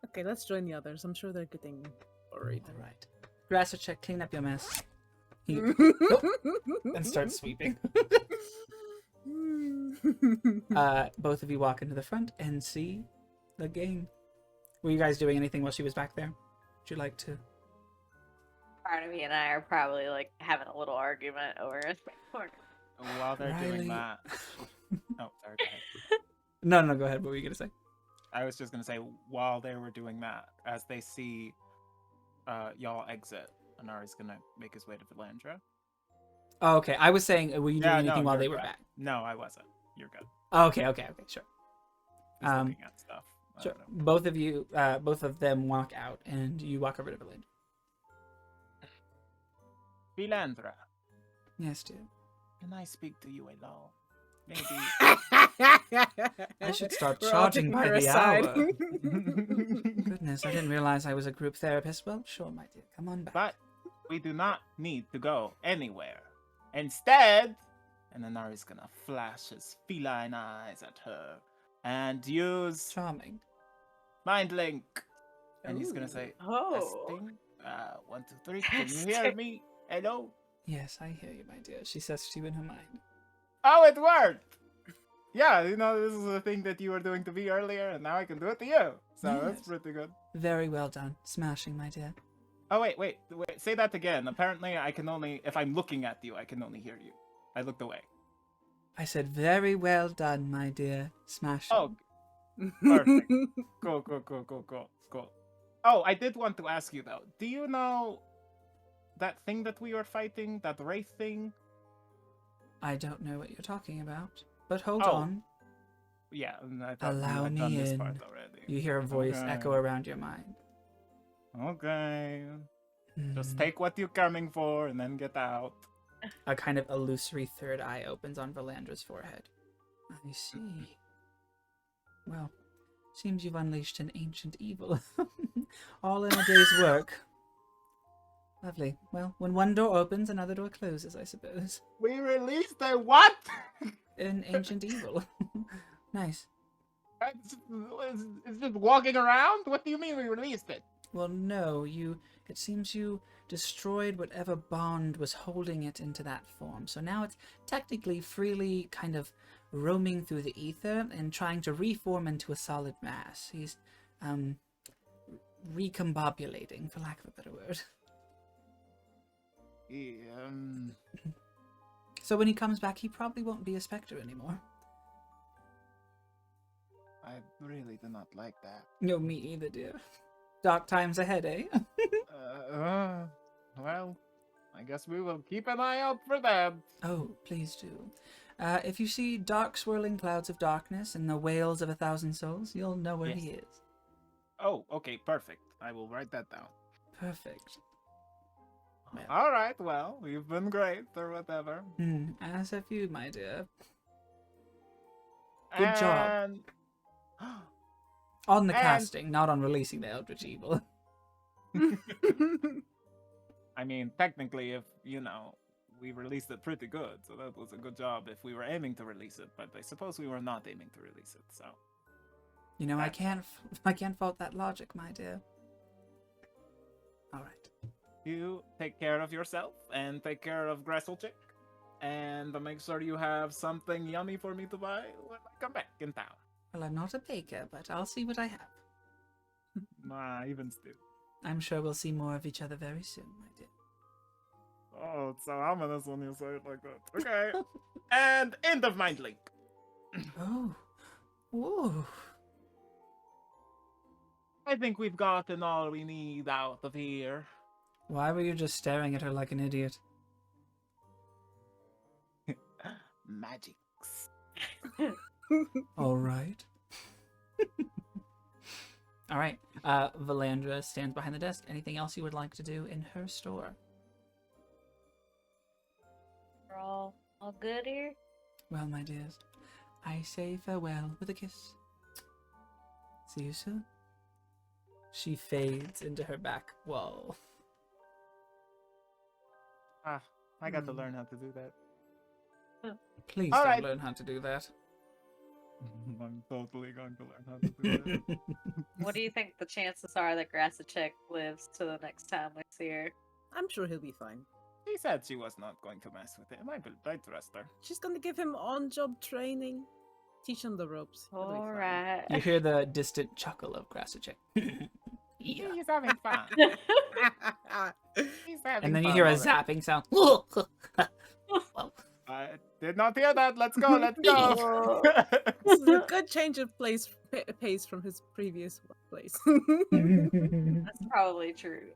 Okay, let's join the others. I'm sure they're getting worried. All right. Grassachek, clean up your mess. He and starts sweeping. Both of you walk into the front and see the game. Were you guys doing anything while she was back there? Would you like to? Pyronaynia and I are probably like having a little argument over in the corner. While they're Riley. doing that. Oh, sorry, go ahead. No, go ahead. What were you going to say? I was just gonna say, while they were doing that, as they see y'all exit, Anari's gonna make his way to Valandra. Oh, okay. I was saying, were you doing anything while you're they were good. back? No, I wasn't. You're good. Oh, okay, sure. Just looking at stuff. I Sure. don't know. Both of them walk out, and you walk over to Valandra. Valandra, Yes, dear. can I speak to you alone? Maybe. I should start We're all charging taking by her the aside. hour. Goodness, I didn't realize I was a group therapist. Well, sure, my dear. Come on back. But we do not need to go anywhere. Instead, and Anari's gonna flash his feline eyes at her and use Charming. Mind Link. And he's gonna say, Oh. testing, 1, 2, 3, can you hear me? Hello? Yes, I hear you, my dear. She says to you in her mind. Oh, it worked! Yeah, you know, this is the thing that you were doing to me earlier, and now I can do it to you. So that's Yes. pretty good. Very well done. Smashing, my dear. Oh, wait, say that again. Apparently, I can only, if I'm looking at you, I can only hear you. I looked away. I said, very well done, my dear. Smashing. Oh, perfect. Cool. Oh, I did want to ask you, though. Do you know that thing that we were fighting? That wraith thing? I don't know what you're talking about, but hold Oh. on. Yeah, and I thought Allow you had me done this in. part already. You hear a voice Okay. echo around your mind. Okay. Just Hmm. take what you're coming for and then get out. A kind of illusory third eye opens on Valandra's forehead. I see. Well, seems you've unleashed an ancient evil. All in a day's work. Lovely. Well, when one door opens, another door closes, I suppose. We released a what? An ancient evil. Nice. It's just walking around? What do you mean we released it? Well, no, it seems you destroyed whatever bond was holding it into that form. So now it's technically freely kind of roaming through the ether and trying to reform into a solid mass. He's, recombobulating, for lack of a better word. So when he comes back, he probably won't be a specter anymore. I really do not like that. No, me either, dear. Dark times ahead, eh? Well, I guess we will keep an eye out for that. Oh, please do. If you see dark swirling clouds of darkness and the wails of 1,000 souls, you'll know where he is. Oh, okay, perfect. I will write that down. Perfect. Well. All right, well, you've been great, or whatever. As have you, my dear. Good job. On the casting, not on releasing the Eldritch Evil. I mean, technically, if, we released it pretty good, so that was a good job if we were aiming to release it, but I suppose we were not aiming to release it, so... You know, I can't fault that logic, my dear. Alright. You take care of yourself, and take care of Grasselchick, and make sure you have something yummy for me to buy when I come back in town. Well, I'm not a baker, but I'll see what I have. Nah, even still. I'm sure we'll see more of each other very soon, my dear. Oh, it's so ominous when you say it like that. Okay. And end of mind link. Oh. Whoa. I think we've gotten all we need out of here. Why were you just staring at her like an idiot? Magics. Alright. Alright. Valandra stands behind the desk. Anything else you would like to do in her store? We're all good here? Well, my dears, I say farewell with a kiss. See you soon. She fades into her back wall. I got to learn how to do that. Please All don't right. learn how to do that. I'm totally going to learn how to do that. What do you think the chances are that Grasacek lives to the next time we see her? I'm sure he'll be fine. She said she was not going to mess with him. I trust her. She's gonna give him on-job training, teach him the ropes. He'll be fine. Alright. You hear the distant chuckle of Grasacek. Yeah. He's having fun. He's having And then you fun hear a already. zapping sound. I did not hear that. Let's go. Let's go. This is a good change of pace from his previous workplace. That's probably true.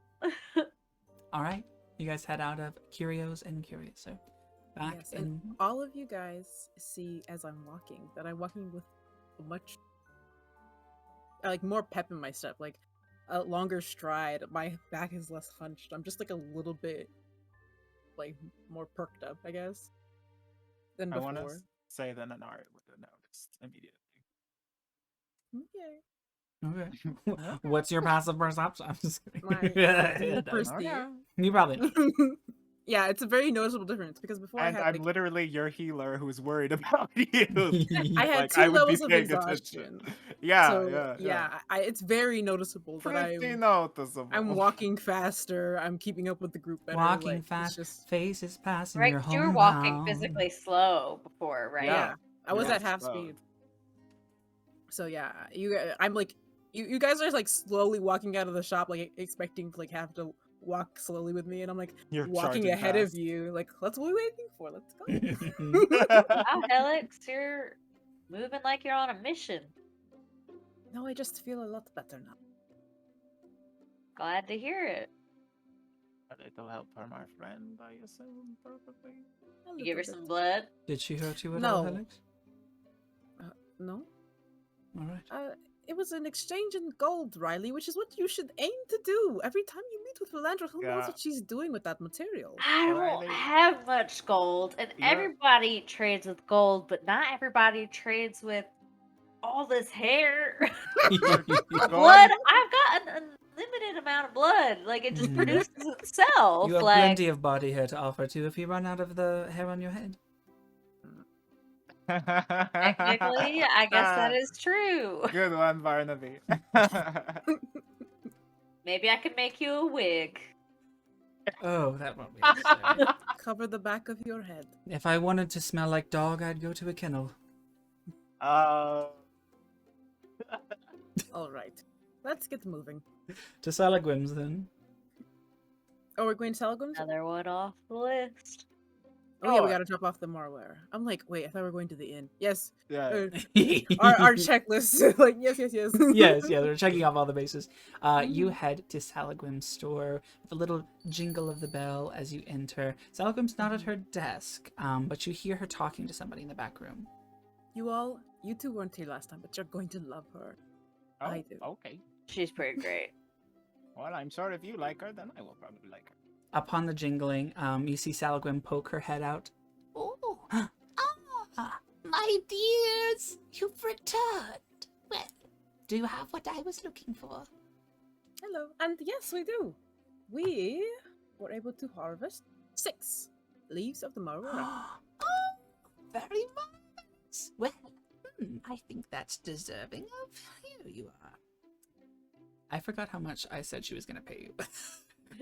Alright. You guys head out of Curios and Curioso. Back Yes, in... and all of you guys see as I'm walking that I'm walking with a much more pep in my step, like a longer stride. My back is less hunched. I'm just like a little bit more perked up, I guess, than I before. want to say that an art would have noticed immediately. Okay. Okay. What's your passive perception? I'm just kidding. My Yeah, first Okay. year. you probably know. Yeah, it's a very noticeable difference because before And I had I'm literally your healer who's worried about you. I had Like, 2 I would be levels of paying exhaustion. Yeah. It's very noticeable that Pretty noticeable. I'm walking faster. I'm keeping up with the group better. Walking like, fast, It's just, faces passing Right? your 'Cause you were walking homebound. physically slow before, right? yeah. I was Yeah, at half slow. speed. So yeah, I'm like, you guys are like slowly walking out of the shop, like expecting to like have to walk slowly with me, and I'm like You're walking charging ahead of fast. you. Like, what are we waiting for? Let's go. Wow, Helix, you're moving like you're on a mission. No, I just feel a lot better now. Glad to hear it. A little help from our friend, I assume, probably. You give her some blood? Did she hurt you at all, No. Helix? No, All right. it was an exchange in gold, Riley, which is what you should aim to do every time you meet with Valandra. Who knows Yeah. what she's doing with that material? I don't Riley. have much gold, and You're- everybody trades with gold, but not everybody trades with all this hair. You're Blood, I've got an unlimited amount of blood. Like, it just Mhm. produces itself. You have Like, plenty of body hair to offer too if you run out of the hair on your head. technically, I guess that is true. Good one, Barnaby. Maybe I could make you a wig. Oh, that won't be necessary. Cover the back of your head. If I wanted to smell like dog, I'd go to a kennel. All right, let's get moving. To Salagwim's then. Oh, we're going to Salagum's? Another one off the list. Oh yeah, we Oh. gotta drop off the Marware. I'm like, wait, I thought we were going to the inn. Yes, Yeah. our checklist. Like, yes. Yes, they're checking off all the bases. You head to Salagwim's store with a little jingle of the bell as you enter. Salagwim's not at her desk, but you hear her talking to somebody in the back room. You two weren't here last time, but you're going to love her. Oh, I do. okay. She's pretty great. Well, I'm sure if you like her, then I will probably like her. Upon the jingling, you see Salagwim poke her head out. Oh, my dears, you've returned. Well, do you have what I was looking for? Hello, and yes, we do. We were able to harvest 6 leaves of the Marware. Oh, very marvelous. Well, I think that's deserving of. Here you are. I forgot how much I said she was going to pay you.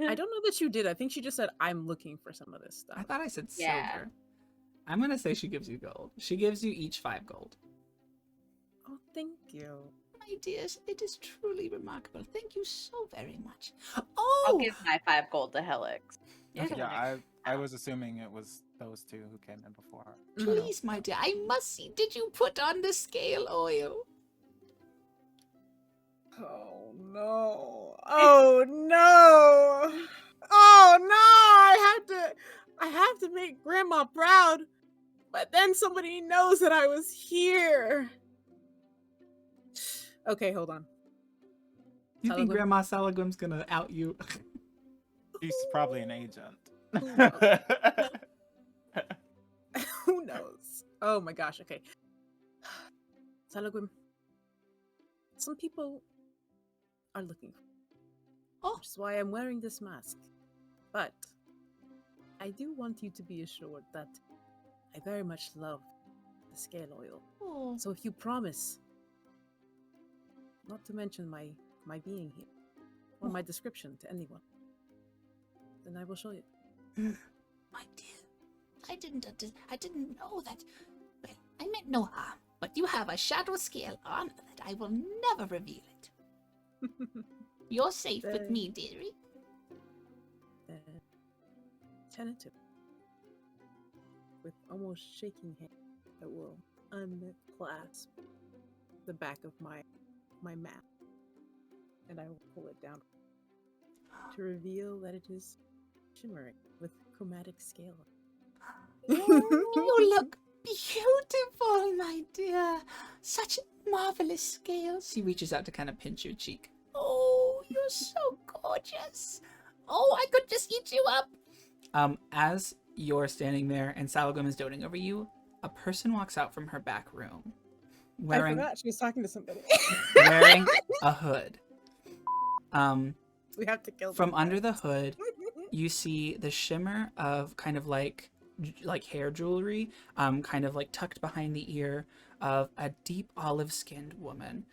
I don't know that you did. I think she just said, I'm looking for some of this stuff. I thought I said Yeah. silver. I'm going to say she gives you gold. She gives you each 5 gold. Oh, thank you. My dears, it is truly remarkable. Thank you so very much. I'll Oh, give my 5 gold to Helix. Okay. Yeah, I was assuming it was those two who came in before her. please, my dear, I must see. Did you put on the scale oil? Oh no. Oh no. Oh no. I have to make Grandma proud. But then somebody knows that I was here. Okay, hold on. You think Salagwim? Grandma Salagwim's going to out you? She's probably an agent. Who knows? Oh my gosh, okay. Salagwim. Some people are looking for me, which is why I'm wearing this mask. But I do want you to be assured that I very much love the scale oil. Oh, So if you promise not to mention my being here or my description to anyone, then I will show you. my dear, I didn't know that. Well, I meant no harm, but you have a shadow scale on that I will never reveal it. You're safe with me, dearie. Tentative. With almost shaking hand, I will unclasp the back of my map, and I will pull it down to reveal that it is shimmering with chromatic scale. You look beautiful, my dear. Such marvelous scales. She reaches out to kind of pinch your cheek. Oh, you're so gorgeous. Oh, I could just eat you up. As you're standing there and Salagwim is doting over you, a person walks out from her back room I wearing forgot she was talking to somebody. wearing a hood. We have to kill them. From under the hood, you see the shimmer of kind of like like hair jewelry, kind of like tucked behind the ear of a deep olive-skinned woman.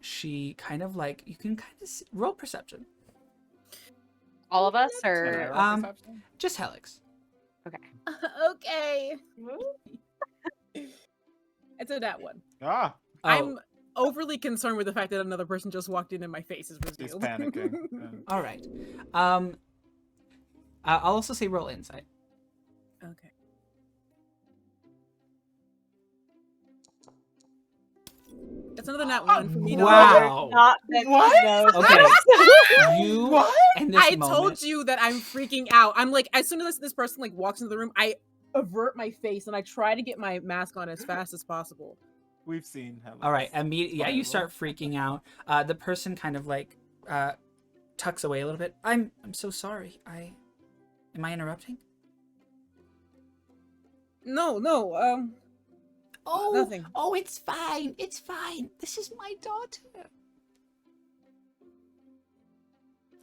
She kind of like, you can kind of roll perception. All of us, Can I or roll perception? Just Helix. Okay. It's a that one. Ah, Oh, I'm overly concerned with the fact that another person just walked in and my face is he's revealed. panicking. all right. I'll also say roll insight. Okay. That's another nat one for me. to Wow. not that she What? knows Okay. this. You What? in this I moment, told you that I'm freaking out. I'm like, as soon as this person like walks into the room, I avert my face and I try to get my mask on as fast as possible. We've seen Helix. all right, immediately, yeah, you Spiral. start freaking out. The person kind of like tucks away a little bit. I'm so sorry. Am I interrupting? No, Oh, nothing. oh, it's fine. It's fine. This is my daughter.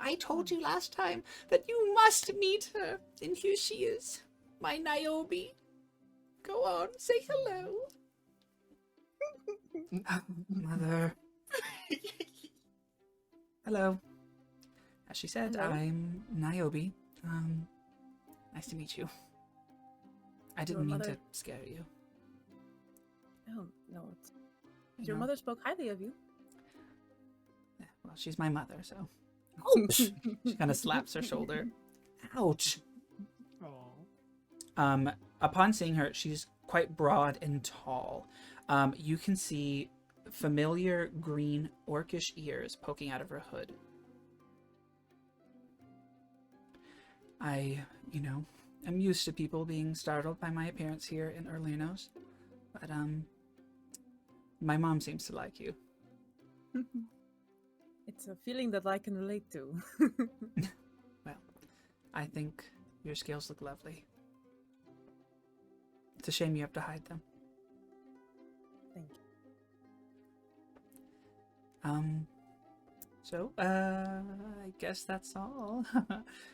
I told you last time that you must meet her. And here she is, my Niobe. Go on, say hello. Mother. Hello. As she said, Hello. I'm Niobe. Nice to meet you. I Your didn't mean to mother- scare you. Oh, no. You Your know. mother spoke highly of you. Yeah, well, she's my mother, so. Ouch. She kind of slaps her shoulder. Ouch. Aw. Upon seeing her, she's quite broad and tall. You can see familiar green orcish ears poking out of her hood. I, am used to people being startled by my appearance here in Erlinos, but my mom seems to like you. It's a feeling that I can relate to. Well, I think your scales look lovely. It's a shame you have to hide them. Thank you. So, I guess that's all.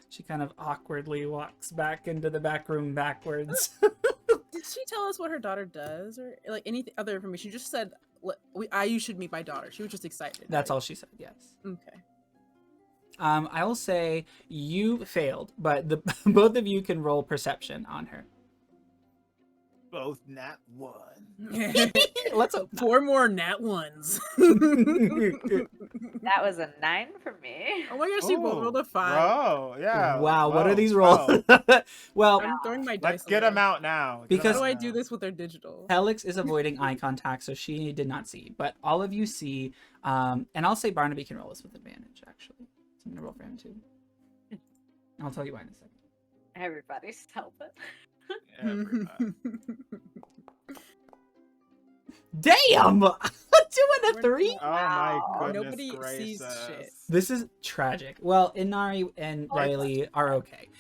She kind of awkwardly walks back into the back room backwards. Did she tell us what her daughter does or like any other information? She just said, you should meet my daughter. She was just excited. That's right? all she said, yes. Okay. I will say you failed, but both of you can roll perception on her. Both nat 1. Let's hope not. 4 more nat ones. That was a 9 for me. Oh my gosh, you both rolled a 5. Bro, yeah. Wow, what are whoa, these rolls? whoa. Well, I'm throwing my dice. Let's get away. them out now. Because- How do I do this with their digital? Helix is avoiding eye contact, so she did not see. But all of you see, and I'll say Barnaby can roll this with advantage, actually. So I'm going to roll for him, too. I'll tell you why in a second. Everybody's helping. Everybody. Damn! 2 and a We're 3? Oh Wow. my goodness Nobody sees gracious. shit. This is tragic. Well, Inari and Oh, I Riley are okay.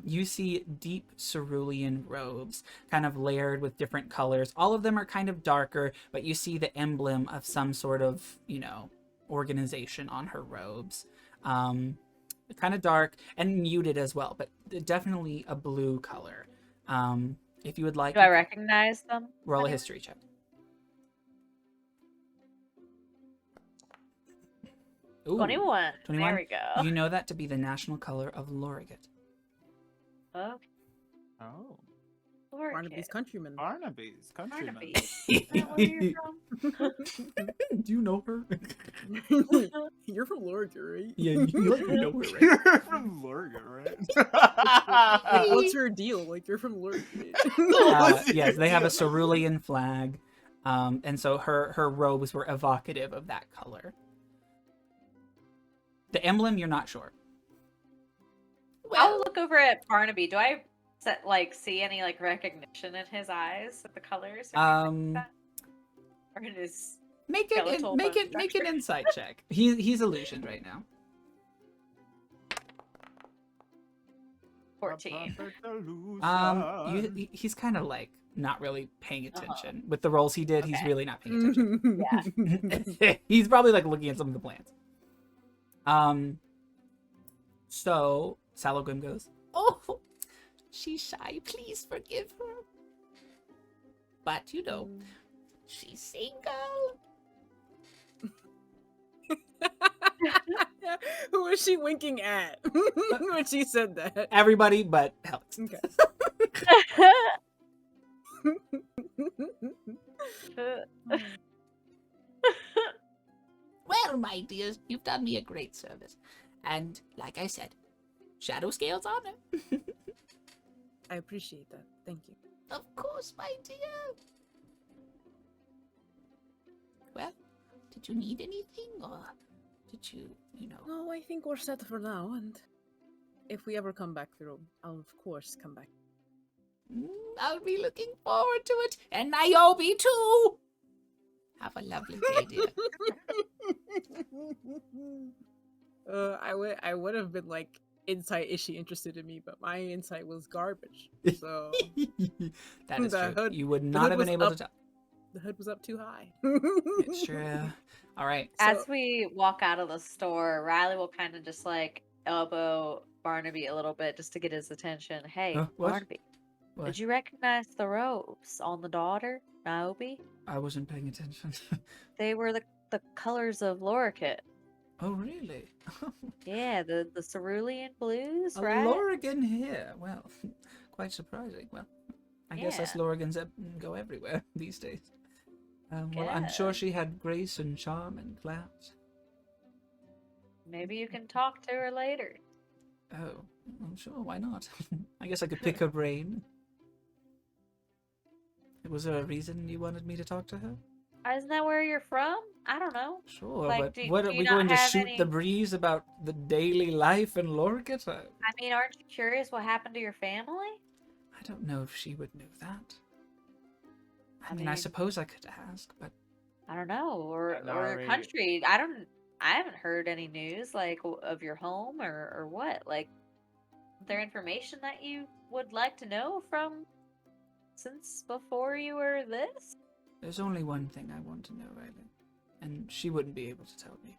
You see deep cerulean robes, kind of layered with different colors. All of them are kind of darker, but you see the emblem of some sort of, organization on her robes. Kind of dark and muted as well, but definitely a blue color. If you would like, Do I recognize them? roll a history check. Ooh, 21. 21? There we go. You know that to be the national color of Lorigat. Okay. Oh, Barnaby's countryman. Barnaby's countryman. Barnaby. Is that where you're from? Do you know her? You're from Lorca, right? Yeah, you know her, right? You're from Lorga, right? Like, what's your deal? Like, you're from Lorca. Yes, they have a cerulean flag, and so her robes were evocative of that color. The emblem, you're not sure. I'll look over at Barnaby. Do I see any recognition in his eyes of the colors? Or anything like that? Or in his Make skeletal bone an structure? insight check. He's illusioned right now. 14. He's kind of not really paying attention with the roles he did. He's Okay. really not paying attention. Yeah. He's probably looking at some of the plants. So Salogrim goes, "Oh, She's shy. Please forgive her. But, you know, she's single. Who was she winking at when she said that? Everybody but Alex. Okay. Well, my dears, you've done me a great service. And, like I said, Shadow Scale's honor. I appreciate that. Thank you. Of course, my dear. Well, did you need anything, or did you, you know... No, I think we're set for now, and if we ever come back through, I'll of course come back. I'll be looking forward to it. And Niobe, too. Have a lovely day, dear. I would have been like, insight, is she interested in me? But my insight was garbage. So That is The true. hood- You would the not hood have been was able to up. tell. the hood was up too high. It's true. All right. As So- we walk out of the store, Riley will kind of just like elbow Barnaby a little bit just to get his attention. Hey, Huh? What? Barnaby, What? did you recognize the robes on the daughter, Niobe? I wasn't paying attention. They were the colors of Lorikit. Oh, really? Yeah, the cerulean blues, A right? Lorigan here. Well, quite surprising. Well, I guess us Yeah. Lorigans that go everywhere these days. Well, I'm sure she had grace and charm and class. Maybe you can talk to her later. Oh, I'm sure. Why not? I guess I could pick her brain. Was there a reason you wanted me to talk to her? Isn't that where you're from? I don't know. Sure, Like, but do- what do are you we not going to have shoot any- the breeze about the daily life in Lorgat? I mean, aren't you curious what happened to your family? I don't know if she would know that. I I mean, I mean- suppose I could ask, but I don't know, or Yeah, your Nari- country. I haven't heard any news like of your home or what. Like, is there information that you would like to know from since before you were this? there's only one thing I want to know, Riley. And she wouldn't be able to tell me.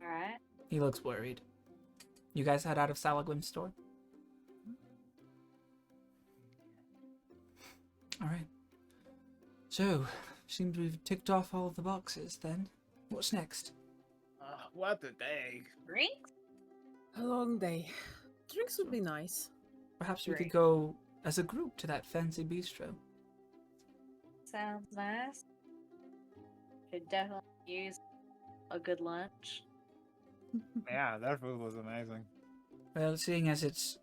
All right. He looks worried. You guys head out of Salagwim's store? Alright. So, seems we've ticked off all of the boxes then. What's next? What a day. Drinks? A long day. Drinks would be nice. Perhaps we could Great. go as a group to that fancy bistro. Sounds nice. Could definitely use a good lunch. Yeah, that food was amazing. Well, seeing as it's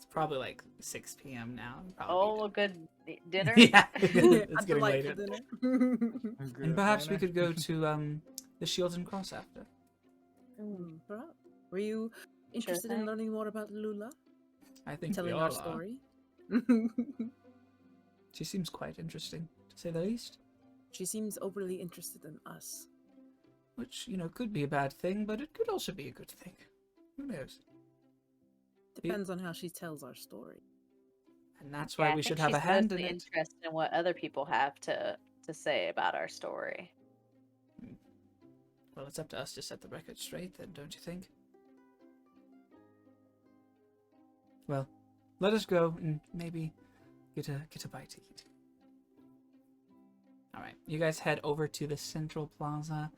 probably like 6 p.m. now. Oh, a good dinner. Yeah, A it's getting delightful later. dinner. And perhaps we could go to the Shields and Cross after. Perhaps. Were you interested in thing. learning more about Lula? I think Telling we our all are. story? She seems quite interesting, to say the least. She seems overly interested in us. Which, you know, could be a bad thing, but it could also be a good thing. Who knows? Depends on how she tells our story. And that's Yeah, why I we think should have a she's hand in mostly it. interested in what other people have to say about our story. Well, it's up to us to set the record straight then, don't you think? Well, let us go and maybe get a bite to eat. Alright, you guys head over to the Central Plaza.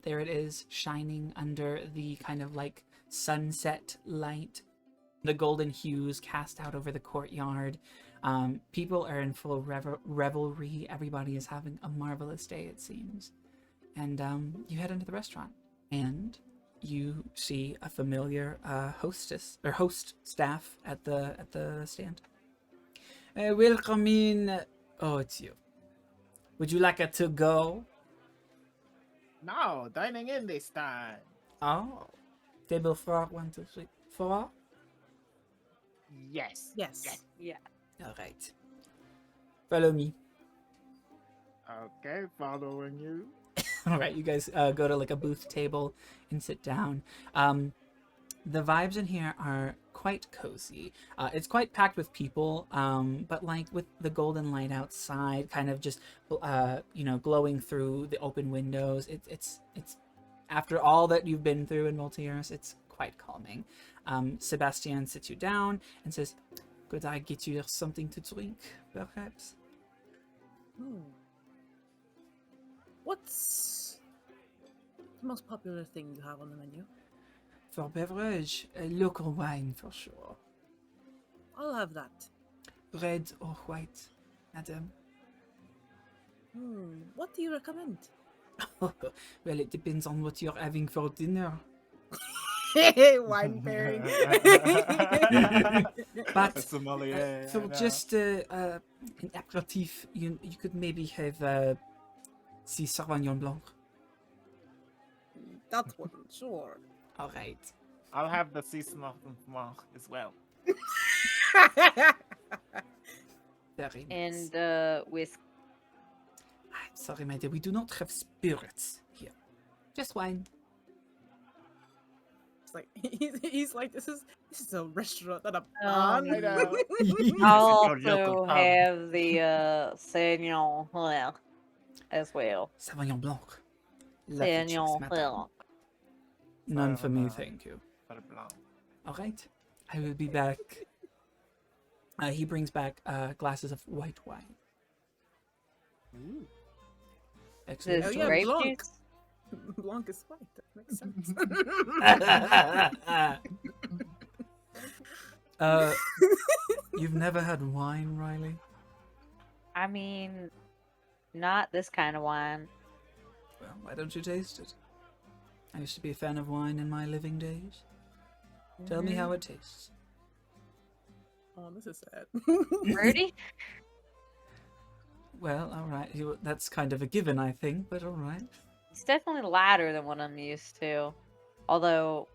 There it is, shining under the kind of like sunset light. The golden hues cast out over the courtyard. People are in full revelry. Everybody is having a marvelous day, it seems. And you head into the restaurant, and you see a familiar host staff at the stand. Welcome in. Oh, it's you. Would you like a to go? No, dining in this time. Oh, table 4, 1, 2, 3, 4. Yes. Yes. Yes. Yeah. All right. Follow me. Okay, following you. All right, you guys go to like a booth table and sit down. The vibes in here are quite cozy. It's quite packed with people, but like with the golden light outside, kind of just glowing through the open windows. It's after all that you've been through in Multhieris, it's quite calming. Sebastian sits you down and says, "Could I get you something to drink, perhaps?" What's the most popular thing you have on the menu? For beverage, a local wine for sure. I'll have that. Red or white, madam? What do you recommend? Well, it depends on what you're having for dinner. Wine pairing. But Sommelier, for just an aperitif, you could maybe have the Sauvignon Blanc. That one, sure. All right. I'll have the season of Blanc as well. Very nice. And with I'm sorry, my dear, we do not have spirits here. Just wine. It's like he's like this is a restaurant, not a Um, barn. I know. I'll Your local also pub. have the Sauvignon Blanc as well. Sauvignon Blanc. Lovely choice, Sauvignon madame. Blanc. None for me, Blanc. thank you. Blanc. All right. I will be back. He brings back glasses of white wine. Ooh. Excellent. This yeah, grape Blanc. juice. Blanc is white. That makes sense. You've never had wine, Riley? I mean, not this kind of wine. Well, why don't you taste it? I used to be a fan of wine in my living days. Tell me how it tastes. Oh, this is sad. Fruity? Well, all right. That's kind of a given, I think, but all right. It's definitely lighter than what I'm used to. Although,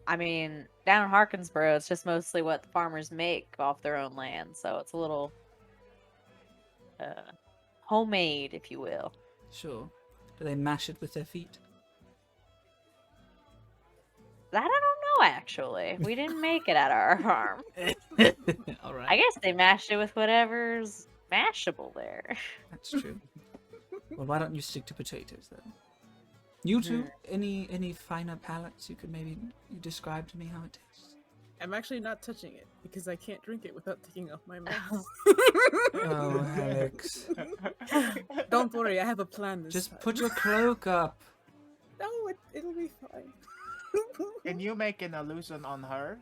I mean, down in Harkinsboro, it's just mostly what the farmers make off their own land. So it's a little homemade, if you will. Sure. Do they mash it with their feet? That I don't know, actually. We didn't make it at our farm. All right. I guess they mashed it with whatever's mashable there. That's true. Well, why don't you stick to potatoes then? You two, any finer palates you could maybe describe to me how it tastes? I'm actually not touching it because I can't drink it without taking off my mask. Oh, Alex. Don't worry, I have a plan this Just time. put your cloak up. No, it'll be fine. Can you make an illusion on her,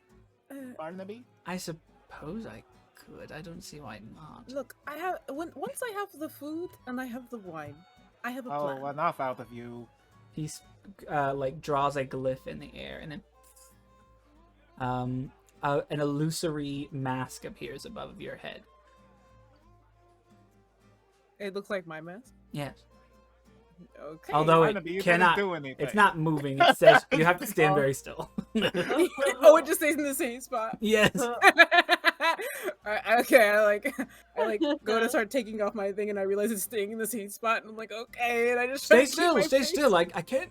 Barnaby? I suppose I could. I don't see why not. Look, I have once I have the food and I have the wine, I have a plan. Oh, enough out of you. He's like draws a glyph in the air, and then an illusory mask appears above your head. It looks like my mask. Yes. Okay. Although Barnaby, it you cannot. didn't do anything. It's not moving. It says you have to stand very still. Oh, it just stays in the same spot. Yes. Okay, I like go to start taking off my thing and I realize it's staying in the same spot and I'm like, okay, and I just try Stay to keep still. my Stay face. still. Like I can't.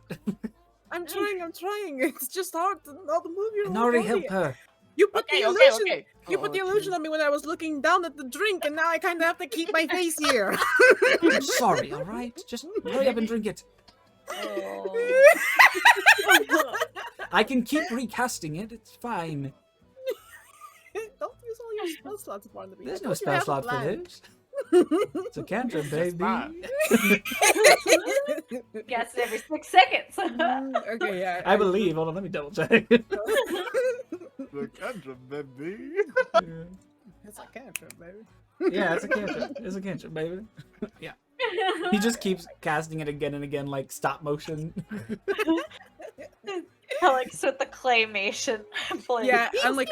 I'm trying. It's just hard to not move your And whole already body. help her. You put the illusion. You put Oh, the illusion on me when I was looking down at the drink, and now I kind of have to keep my face here. I'm sorry. All right. Just hurry up and drink it. I can keep recasting it. It's fine. Don't use all your spell slots, Barnaby. There's I no thought you spell have a slot for plan. this. It's a cantrip, baby. fine. Guess every 6 seconds. Okay, yeah. I believe. Hold on, let me double check. The cantrip, baby. It's a cantrip, baby. Yeah, it's a cantrip. It's a cantrip, baby. Yeah. He just keeps casting it again and again, like stop motion. Alex with the claymation. Yeah, I'm like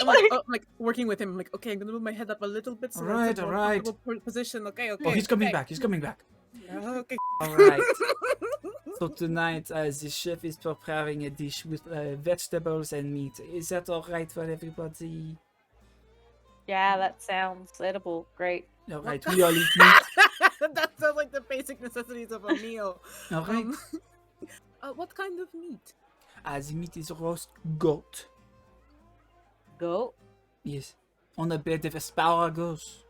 working with him. I'm like, okay, I'm gonna move my head up a little bit so Alright, that's a more alright. comfortable position. Okay. Oh, he's coming okay. back. He's coming back. Okay. All right. So tonight, the chef is preparing a dish with vegetables and meat. Is that all right for everybody? Yeah, that sounds edible. Great. All right, we all eat meat. That sounds like the basic necessities of a meal. All right. What kind of meat? The meat is roast goat. Goat. Yes. On a bed of asparagus.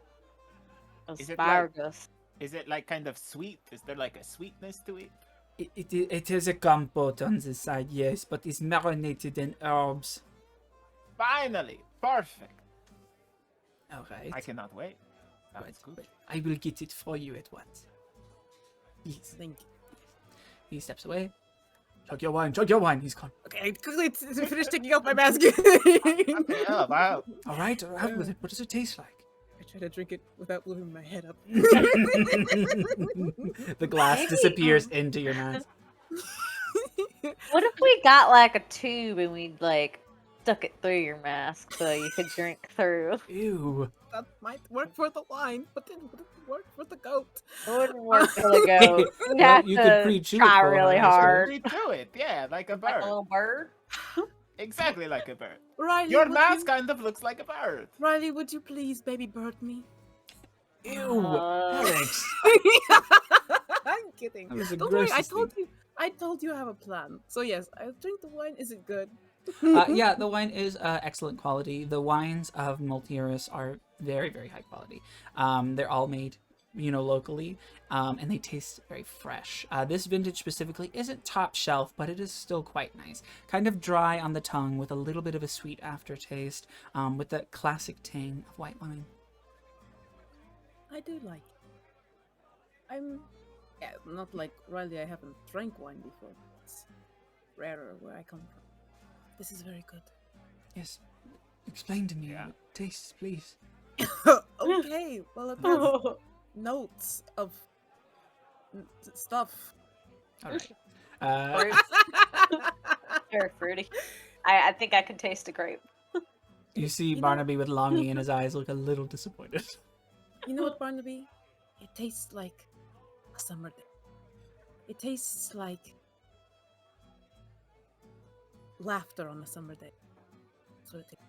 Is it like- Asparagus. Is it like kind of sweet? Is there like a sweetness to it? It is a compote on the side, yes, but it's marinated in herbs. Finally! Perfect! All right. I cannot wait. That Right, was good. but I will get it for you at once. Yes. Thank you. He steps away. Chug your wine, chug your wine. He's gone. Okay, quickly finish taking off my mask. Yeah, wow. All right, out with it. What does it taste like? I try to drink it without moving my head up. The glass disappears into your mask. What if we got like a tube and we like stuck it through your mask so you could drink through? Ew. That might work for the wine, but it wouldn't work for the goat. It wouldn't work for the goat. You'd Well, have you could to pre-chew it try for really her, I suppose. hard. Read through it, yeah, like a Like a bird. little bird. Exactly like a bird. Riley, Your would mask you, kind of looks like a bird. Riley, would you please baby bird me? Ew. Alex. I'm kidding. That was the Don't worry, grossest thing. I told you I have a plan. So yes, I'll drink the wine. Is it good? Yeah, the wine is excellent quality. The wines of Multhieris are very, very high quality. They're all made, locally, and they taste very fresh. This vintage specifically isn't top shelf, but it is still quite nice. Kind of dry on the tongue with a little bit of a sweet aftertaste, with that classic tang of white wine. I do like it. Not like Riley, I haven't drank wine before. It's rarer where I come from. This is very good. Yes. Explain to me Yeah. how it tastes, please. Okay, well, it has notes of stuff. All right. Fruit. Very fruity. I think I can taste a grape. You see You know- Barnaby with longing in his eyes look a little disappointed. You know what, Barnaby? It tastes like a summer day. It tastes like laughter on a summer day. That's what it tastes.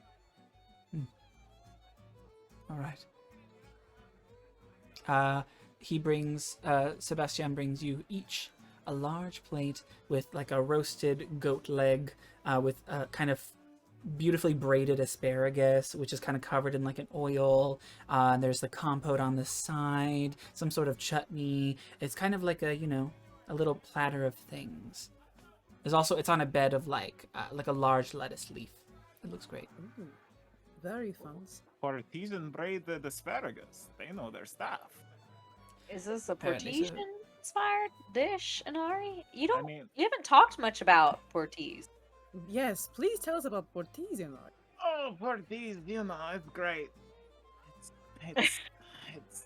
All right. Sebastian brings you each a large plate with like a roasted goat leg, with kind of beautifully braided asparagus, which is kind of covered in like an oil. There's the compote on the side, some sort of chutney. It's kind of like a little platter of things. It's on a bed of like a large lettuce leaf. It looks great. Ooh, very fancy. Artisan braided asparagus. They know their stuff. Is this a Apparently so. Portesian inspired dish, Inari? You haven't talked much about Portes. Yes, please tell us about Portesian art. Oh, Portis, it's great.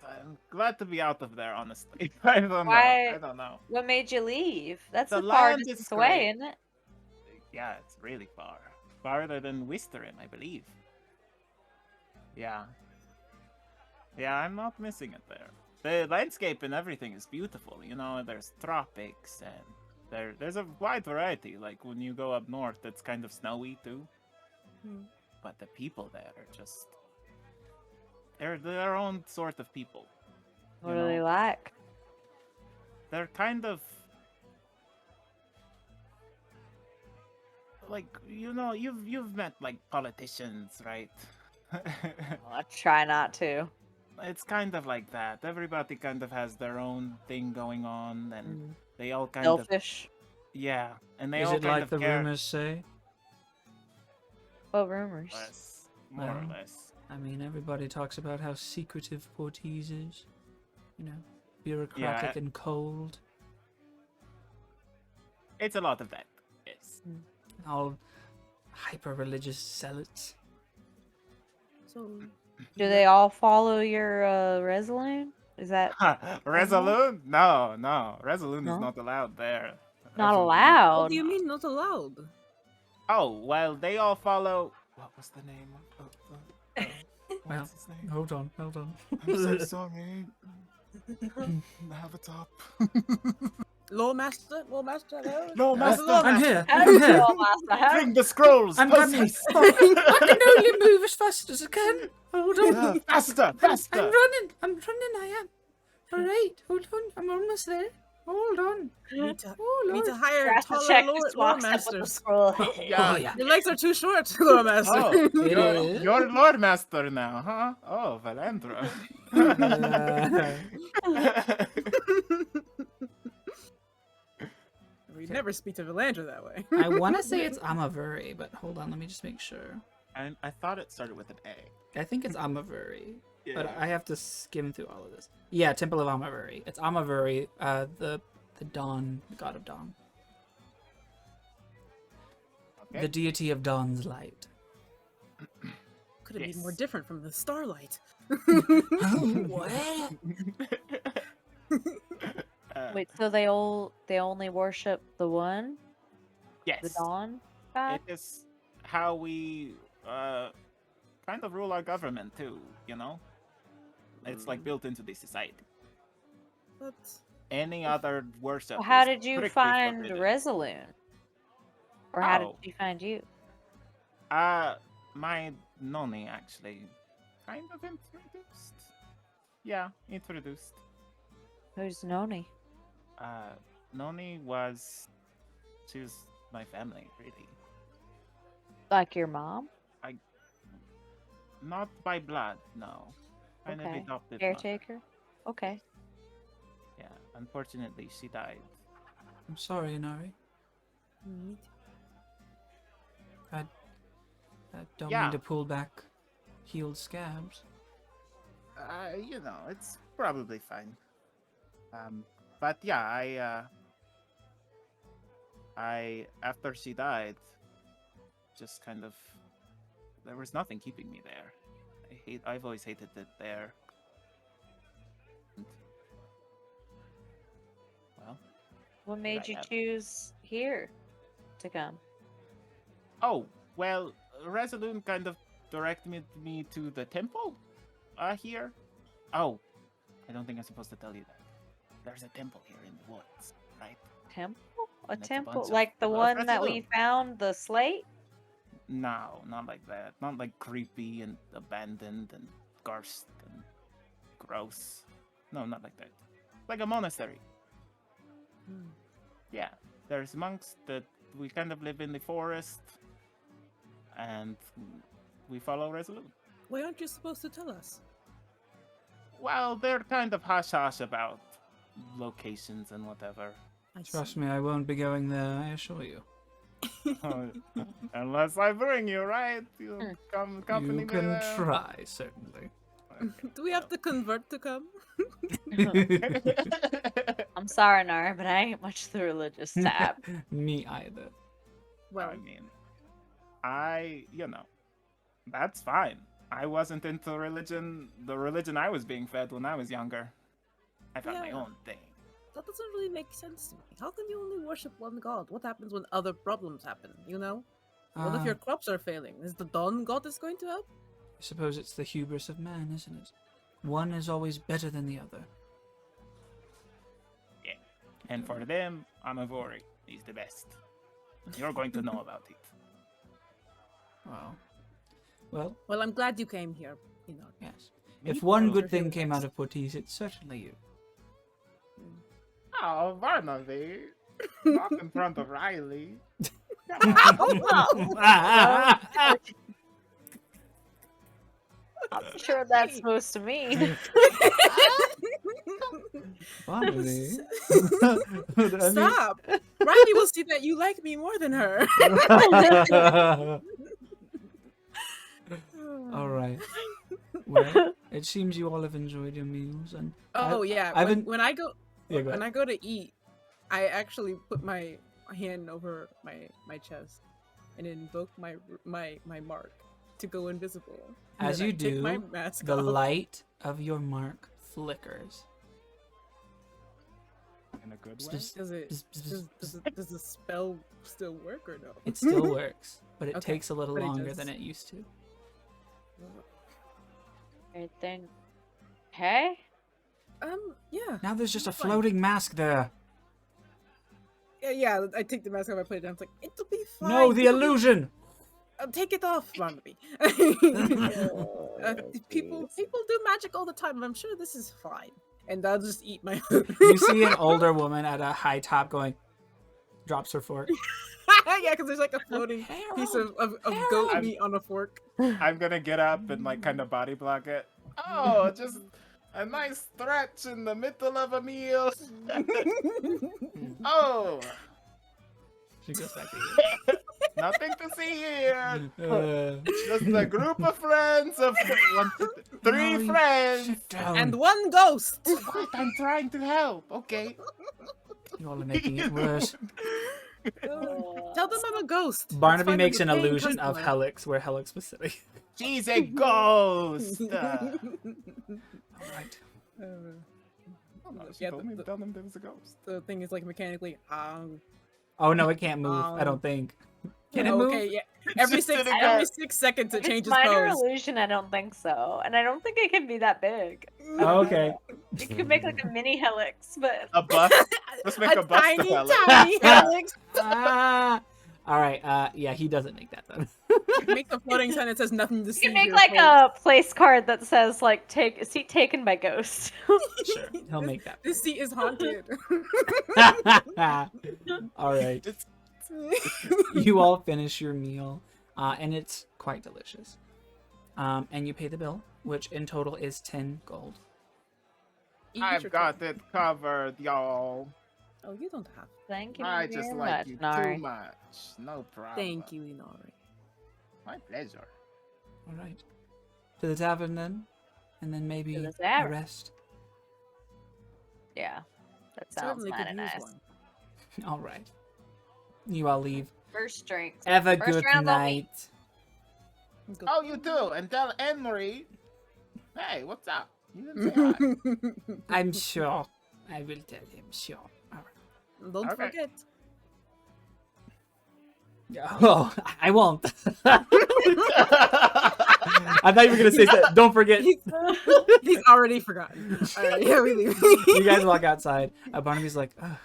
I'm glad to be out of there, honestly. I don't know. Why- I don't know. What made you leave? That's The the far land distance is away, great. isn't it? Yeah, it's really far. Farther than Wisterin, I believe. Yeah. Yeah, I'm not missing it there. The landscape and everything is beautiful. There's tropics and there's a wide variety. Like when you go up north, it's kind of snowy too. But the people there are just... They're their own sort of people. What you do they know? like? They're kind of... Like, you've met, like, politicians, right? Well, I try not to. It's kind of like that. Everybody kind of has their own thing going on, and they all kind of... Selfish. Yeah, and they Is all it kind like of the care rumors say? What rumors? less, more or Well, less. I mean, everybody talks about how secretive Portes is. Bureaucratic and cold. It's a lot of that, yes. All hyper-religious zealots. So, Do they all follow your Resaloon? Is that Resaloon? No. Resaloon No? is not allowed there. not Resaloon- allowed? what do you mean not allowed? Oh, well, they all follow... What was the name of... Well, what's his name? Hold on. I'm so sorry. Have a top. Lawmaster? Hello? No, How's Master, the Lawmaster? I'm here. How I'm do you here. feel, Master? How- Bring the scrolls. I'm post coming. haste. I can only move as fast as I can. Hold on. Yeah, faster. I'm running. I am. All right. Hold on. I'm almost there. Hold on. We need to, Oh, we need to Lord. hire Crash the taller check just walks up with the Lawmasters. scroll. Oh, yeah. Your legs are too short, Lawmaster. Oh, It is. you're Lord Master now, huh? Oh, Valandra. We never speak to Valandra that way. I want to say it's Amavuri, but hold on. Let me just make sure. I thought it started with an A. I think it's Amavuri, but Yeah. I have to skim through all of this. Yeah, Temple of Amavuri. It's Amavuri, the dawn, the god of dawn, Okay. the deity of dawn's light. Could have Yes. been more different from the starlight. What? Wait, so they only worship the one, Yes. the dawn god? It is how we kind of rule our government too, you know? It's like built into the society. But Any other worship. Well, how is did you strictly find forbidden. Resaloon? Or how did Oh. she find you? My noni actually kind of introduced. Yeah, introduced. Who's Noni? Noni she was my family, really. Like your mom? Not by blood, no. Kind of Okay. adopted mother. Caretaker? Okay. Yeah, unfortunately, she died. I'm sorry, Inari. mm, I don't Yeah. mean to pull back healed scabs. You know, it's probably fine. But yeah, I after she died, just kind of, there was nothing keeping me there. I've always hated it there. And, well, What I made you have- choose here to come? oh well, Resaloon kind of directed me to the temple, here. Oh, I don't think I'm supposed to tell you that. There's a temple here in the woods, right? Temple? A And it's a temple? bunch of- Like the of one that we Resaloon. found, the slate? No, not like that. Not like creepy and abandoned and cursed and gross. No, not like that. Like a monastery. mm. Yeah, there's monks that we kind of live in the forest, and we follow Resolute. Why aren't you supposed to tell us? Well, they're kind of hush hush about locations and whatever. I Trust see. me, I won't be going there, I assure you. Unless I bring you, right? You come accompany You me can there. try, certainly. Do we have to convert to come? I'm sorry, Nara, but I ain't much the religious type. Me either. Well, I mean, that's fine. I wasn't into religion, the religion I was being fed when I was younger. I found my Yeah. own thing. that doesn't really make sense to me. How can you only worship one god? What happens when other problems happen, you know? What if your crops are failing? Is the dawn goddess going to help? I suppose it's the hubris of man, isn't it? One is always better than the other. And for them, Amavori is the best. You're going to know about it. Wow. Well, Well, I'm glad you came here, you know. yes. Me If one too. good thing came out of Portis, it's certainly you. Oh, Barnaby. Not in front of Riley. I'm not sure what that's supposed to mean. Barnaby. Stop! Riley will see that you like me more than her. All right. Well, it seems you all have enjoyed your meals, and Oh yeah. I've When, been- when I go yeah, go when ahead. I go to eat, I actually put my hand over my chest and invoke my mark to go invisible. And As then you I take my do, mask the off. light of your mark flickers. In a good way. Just- Does it? Does the spell still work or no? It still works, but it Okay, takes a little but it longer does. than it used to. I think. Hey? Yeah. Now there's just a Fine. floating mask there. Yeah. I take the mask off. I put it down. It's like it'll be fine. No, the people- illusion. Take it off, Barnaby. People do magic all the time. I'm sure this is fine. And I'll just eat my food. You see an older woman at a high top going, drops her fork. Yeah, because there's like a floating piece of goat Harold! meat on a fork. I'm gonna get up and like kind of body block it. Oh, just a nice stretch in the middle of a meal. Oh, She goes back to you. Nothing to see here. Uh, Just a group of friends of three Molly, friends. sit down. And one ghost. What? I'm trying to help. Okay. You all are making it worse. Tell them I'm a ghost. It's Barnaby fine, makes I'm an a paying illusion of customer. Helix, where Helix was sitting. She's a ghost. All right. Oh, no, she Yeah, told me to tell them there was a ghost. The thing is like mechanically. Oh no, it can't move. I don't think. Can it move? Okay, yeah. It's Every just six sitting every there. 6 seconds it If it's changes minor pose. illusion, I don't think so. And I don't think it can be that big. Oh, okay. You could make like a mini helix, but A bust. Let's make a bust tiny, of Helix. tiny helix. Ah. All right. Yeah, he doesn't make that then. Make the floating sign that says nothing to you see. can make here, like folks. a place card that says like seat taken by ghost. Sure, he'll make that. This seat is haunted. All right. It's You all finish your meal, and it's quite delicious. And you pay the bill, which in total is 10 gold. I've got it covered, y'all. Oh, you don't have. Thank you I very just much, like you Nari. too much. No problem. Thank you, Inari. My pleasure. All right. To the tavern then, and then maybe the a tavern. rest. Yeah, that sounds Certainly kind could of use nice. one. All right. You all leave. First drinks. Have a First good round on me. night. Go. Oh, you do. And tell Emery. Hey, what's up? You didn't say hi. I'm sure. I will tell him. Sure. All right. Don't Okay. forget. Oh, I won't. I thought you were gonna say that. Don't forget. He's already forgotten. Alright, yeah, we leave. You guys walk outside. Barnaby's like, "Ugh,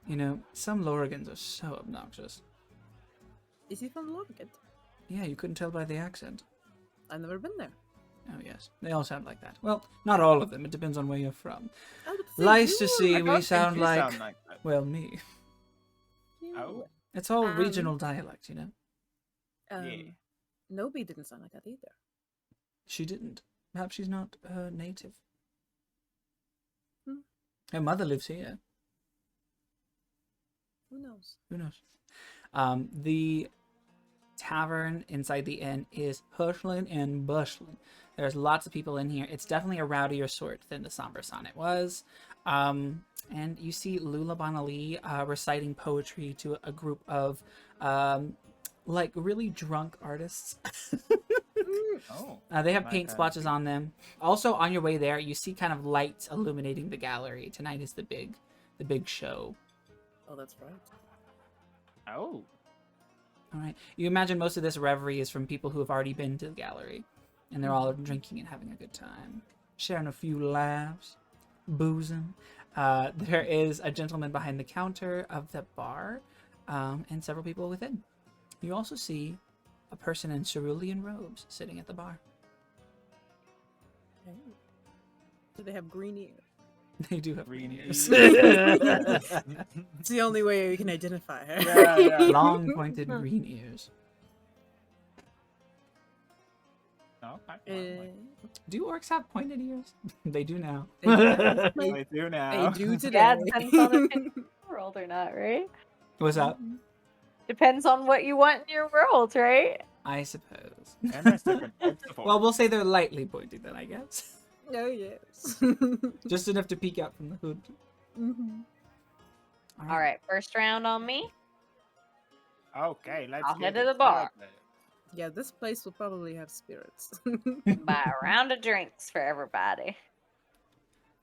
you know, some Lorigans are so obnoxious. Is he from Lorgan? Yeah, you couldn't tell by the accent. I've never been there. Oh yes, they all sound like that. Well, not all of them. It depends on where you're from. I would say Nice to you- see I we don't sound think you like, sound like that. well, me. you- Oh. It's all Um, regional dialect, you know. Yeah. Nobi didn't sound like that either. She didn't. Perhaps she's not native. Hmm. Her mother lives here. Who knows? Who knows? The tavern inside the inn is hustling and bustling. There's lots of people in here. It's definitely a rowdier sort than the Somber Sonnet was. And you see Lula Bonali reciting poetry to a group of like really drunk artists. Oh. They have My paint kind of splotches on them. Also, on your way there, you see kind of lights illuminating the gallery. Tonight is the big show. Oh, that's right. Oh. All right. You imagine most of this reverie is from people who have already been to the gallery, and they're all drinking and having a good time, sharing a few laughs, boozing. There is a gentleman behind the counter of the bar, and several people within. You also see a person in cerulean robes sitting at the bar. Hey. Do they have green ears? They do have Green ears. It's the only way we can identify her. Yeah, yeah. Long pointed green ears. No, Eh, Do orcs have pointed ears? They do now. I do now. they do today. Yeah, depends on if it's world or not, right? What's up? Depends on what you want in your world, right? I suppose. And I still can- Well, we'll say they're lightly pointed then, I guess. Oh yes. Just enough to peek out from the hood. Mhm. All right, first round on me. Okay, let's I'll get head to it the bar. started. Yeah, this place will probably have spirits. Buy a round of drinks for everybody.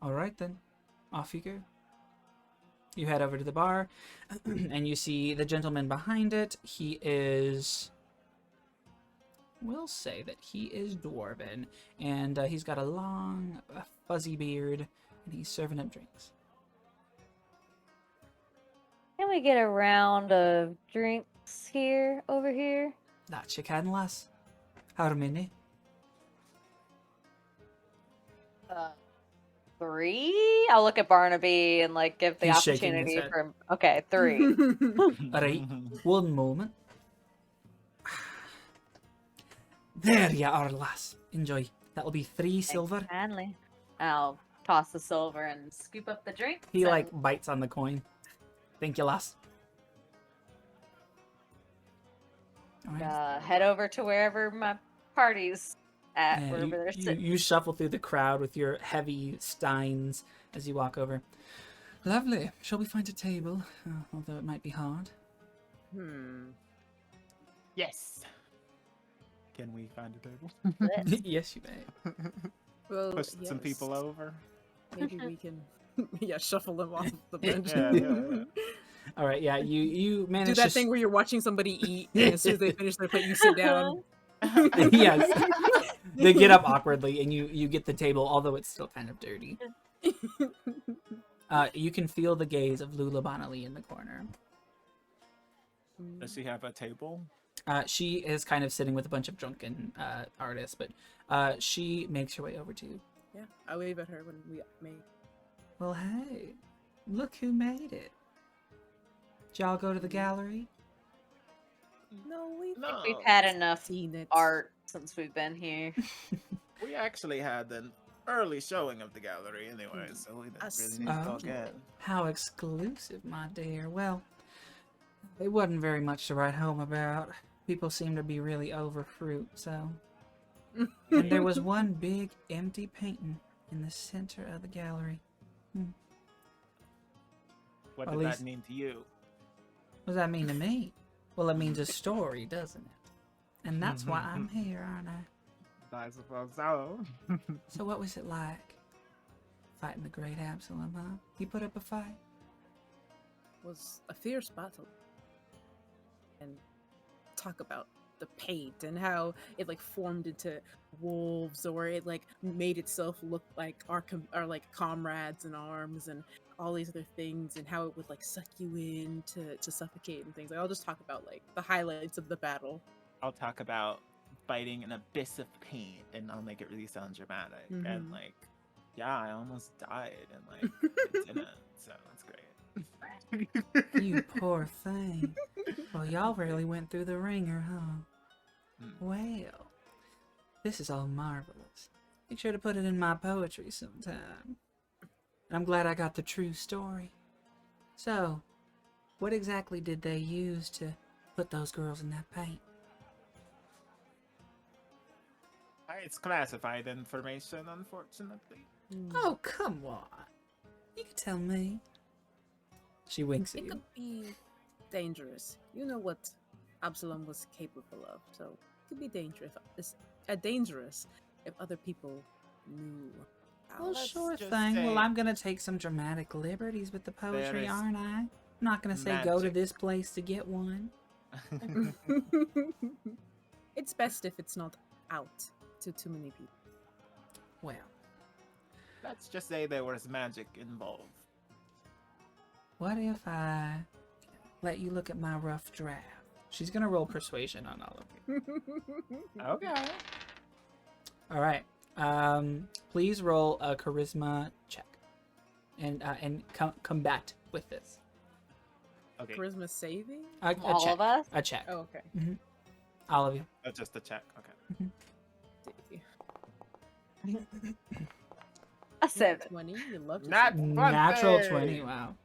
All right then, off you go. You head over to the bar, and you see the gentleman behind it. He is... We'll say that he is dwarven, and he's got a long, fuzzy beard, and he's serving up drinks. Can we get a round of drinks here, over here? That you can, lass. How many? 3? I'll look at Barnaby and like give the He's shaking his opportunity head. for. Okay, 3. Alright, one moment. There you are, lass. Enjoy. That'll be 3 silver. Kindly. I'll toss the silver and scoop up the drinks. He and- like bites on the coin. Thank you, lass. All right. Head over to wherever my party's at, Yeah, wherever they're you sitting. shuffle through the crowd with your heavy steins as you walk over. Lovely. Shall we find a table? Although it might be hard. Yes. Can we find a table? Let's- Yes, you may. Well, Push some yes. people over. Maybe we can, shuffle them off the bench. Yeah. All right, yeah, you manage Do to that thing where you're watching somebody eat, and as soon as they finish their plate, you sit down. Yes. They get up awkwardly, and you get the table, although it's still kind of dirty. You can feel the gaze of Lula Bonali in the corner. Does she have a table? She is kind of sitting with a bunch of drunken artists, but she makes her way over to you. Yeah, I wave at her when we made. Well, hey, look who made it. Did y'all go to the gallery? No, we've No. We've had enough seen it. art since we've been here. We actually had an early showing of the gallery anyway, so we didn't really need to talk in. How exclusive, my dear. Well, it wasn't very much to write home about. People seem to be really over fruit, so... And there was one big empty painting in the center of the gallery. What At did least- that mean to you? What does that mean to me? Well, it means a story, doesn't it? And that's why I'm here, aren't I? I suppose so. So what was it like? Fighting the great Absalom, huh? You put up a fight? Was a fierce battle. And talk about the paint and how it like formed into wolves, or it like made itself look like our comrades in arms, and all these other things, and how it would like suck you in to suffocate and things. Like, I'll just talk about like the highlights of the battle. I'll talk about fighting an abyss of paint, and I'll make it really sound dramatic. And like, yeah, I almost died, and like, it didn't. So that's great. You poor thing. Well, y'all really went through the ringer, huh? Well, this is all marvelous. Make sure to put it in my poetry sometime. And I'm glad I got the true story. So, what exactly did they use to put those girls in that paint? It's classified information, unfortunately. Oh, come on. You can tell me. She winks at It you. could be dangerous. You know what Absalom was capable of, so it could be dangerous if other people knew. Well, let's sure just thing. say Well, I'm gonna take some dramatic liberties with the poetry, is aren't I? I'm not gonna say go to magic. this place to get one. It's best if it's not out to too many people. Well, Let's just say there was magic involved. what if I let you look at my rough draft? She's gonna roll persuasion on all of you. Okay. All right. Please roll a charisma check, and combat with this. Okay. Charisma saving? A All check. of us? A check. Oh, okay. All of you. Just a check. Okay. A 7. 20, you love to Not see that. fun Natural thing. 20. Wow.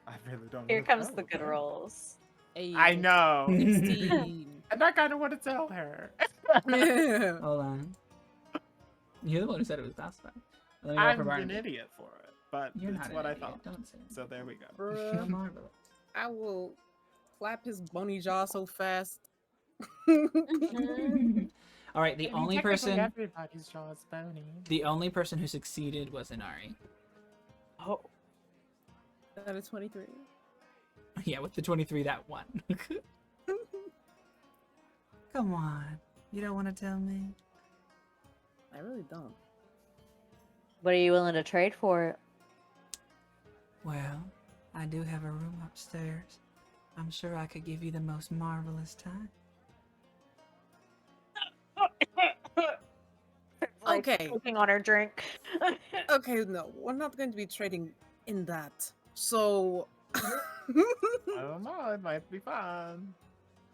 I really don't. Here know comes how the to good roll. rolls. Hey, I know. 16. And I kind of want to tell her. Hold on. You're the one who said it was classified. Let me roll for I'm an Barnaby. idiot for it, but You're that's not what an I idiot. thought. Don't say it. So there we go. You're Bruh, marvelous. I will clap his bony jaw so fast. All right. The I mean, only technically person, Everybody's jaw is bony. the only person who succeeded was Inari. Oh. That is 23. Yeah, with the 23, that won. Come on. You don't want to tell me? I really don't. What are you willing to trade for it? Well, I do have a room upstairs. I'm sure I could give you the most marvelous time. Okay. Choking on her drink. Okay, no, we're not going to be trading in that. So, I don't know. It might be fun.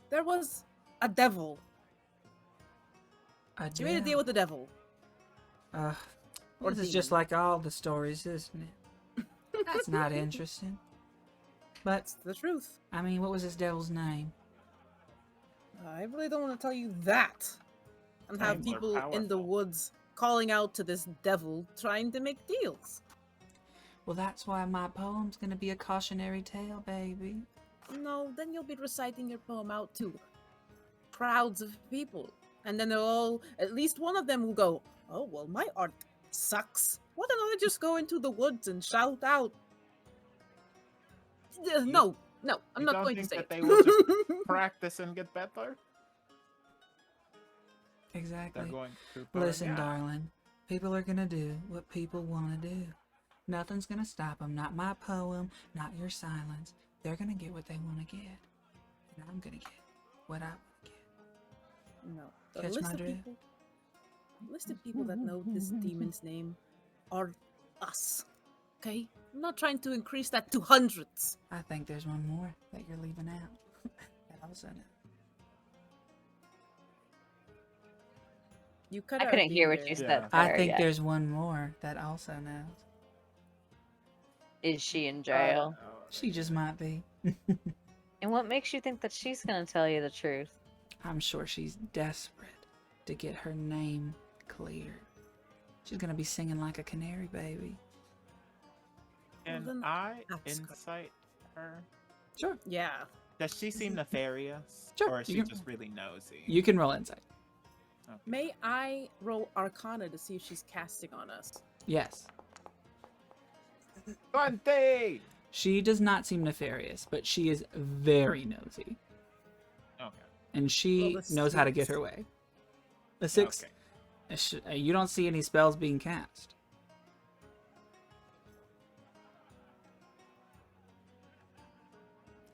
there was a devil. You made a deal with the devil. This Or is just demon. like all the stories, isn't it? That's not interesting. But, That's the truth. I mean, what was this devil's name? I really don't want to tell you that. And have Times are people in the powerful. woods calling out to this devil trying to make deals. Well, that's why my poem's gonna be a cautionary tale, baby. No, then you'll be reciting your poem out to crowds of people. And then they'll all, at least one of them will go, oh, well, my art sucks. Why don't I just go into the woods and shout out? No, I'm You not don't going to think say that it. they will just practice and get better? Exactly. They're going to Listen, Pyronaynia. darling. People are gonna do what people want to do. Nothing's gonna stop them. Not my poem, not your silence. They're gonna get what they want to get. And I'm gonna get what I want to get. No. The Catch my drift? List of people that know this demon's name are us. Okay? I'm not trying to increase that to hundreds. I think there's one more that you're leaving out. That also know. You cut I out couldn't the hear what end you there. said. I there think yet. there's one more that also knows. Is she in jail? She just might be. And what makes you think that she's gonna tell you the truth? I'm sure she's desperate to get her name cleared. She's gonna be singing like a canary, baby. Can then I that's good. insight her? Sure. Yeah. Does she seem nefarious? Sure, Or is you she can- just really nosy? You can roll insight. Okay. May I roll Arcana to see if she's casting on us? Yes. 20! She does not seem nefarious, but she is very nosy. Okay. And she Well, the knows how to get six. her way. The 6, Okay. you don't see any spells being cast.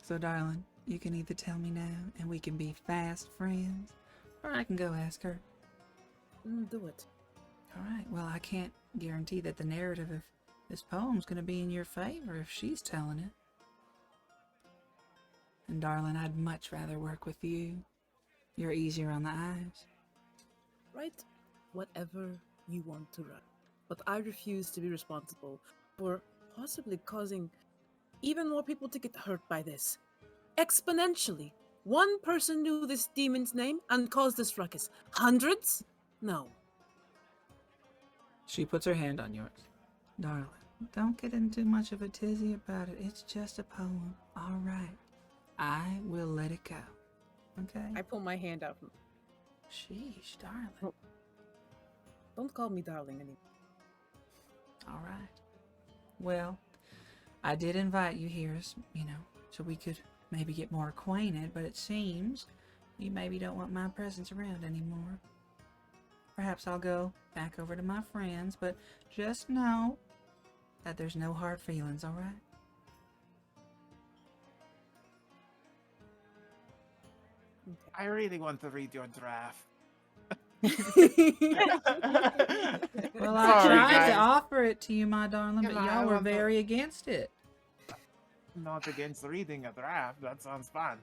So, darling, you can either tell me now and we can be fast friends, or I can go ask her. Do it. Alright, well, I can't guarantee that the narrative of this poem's gonna be in your favor if she's telling it. And darling, I'd much rather work with you. You're easier on the eyes. Write whatever you want to write. But I refuse to be responsible for possibly causing even more people to get hurt by this. Exponentially. One person knew this demon's name and caused this ruckus. Hundreds? No. She puts her hand on yours. Darling, don't get into much of a tizzy about it. It's just a poem. All right. I will let it go. Okay? I pull my hand out. Sheesh, darling. Don't call me darling anymore. All right. Well, I did invite you here, so we could maybe get more acquainted, but it seems you maybe don't want my presence around anymore. Perhaps I'll go back over to my friends, but just know that there's no hard feelings, all right? I really want to read your draft. Well, I Sorry, tried guys. to offer it to you, my darling, but Yeah, I y'all were want to- very against it. Not against reading a draft. That sounds fun.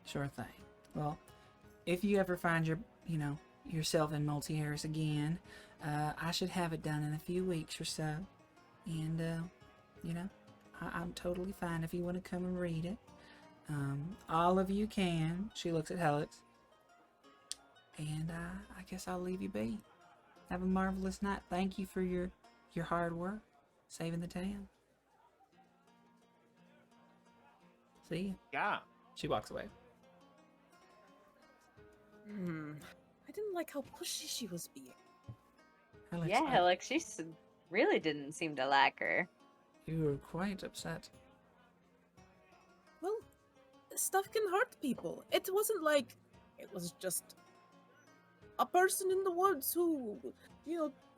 Sure thing. Well, if you ever find yourself in Multhieris again, I should have it done in a few weeks or so. And, I'm totally fine if you want to come and read it. All of you can. She looks at Helix. And I guess I'll leave you be. Have a marvelous night. Thank you for your hard work, saving the town. See you. Yeah. She walks away. I didn't like how pushy she was being. Helix, Yeah, like really didn't seem to like her. You were quite upset. Well, stuff can hurt people. It wasn't like it was just a person in the woods who,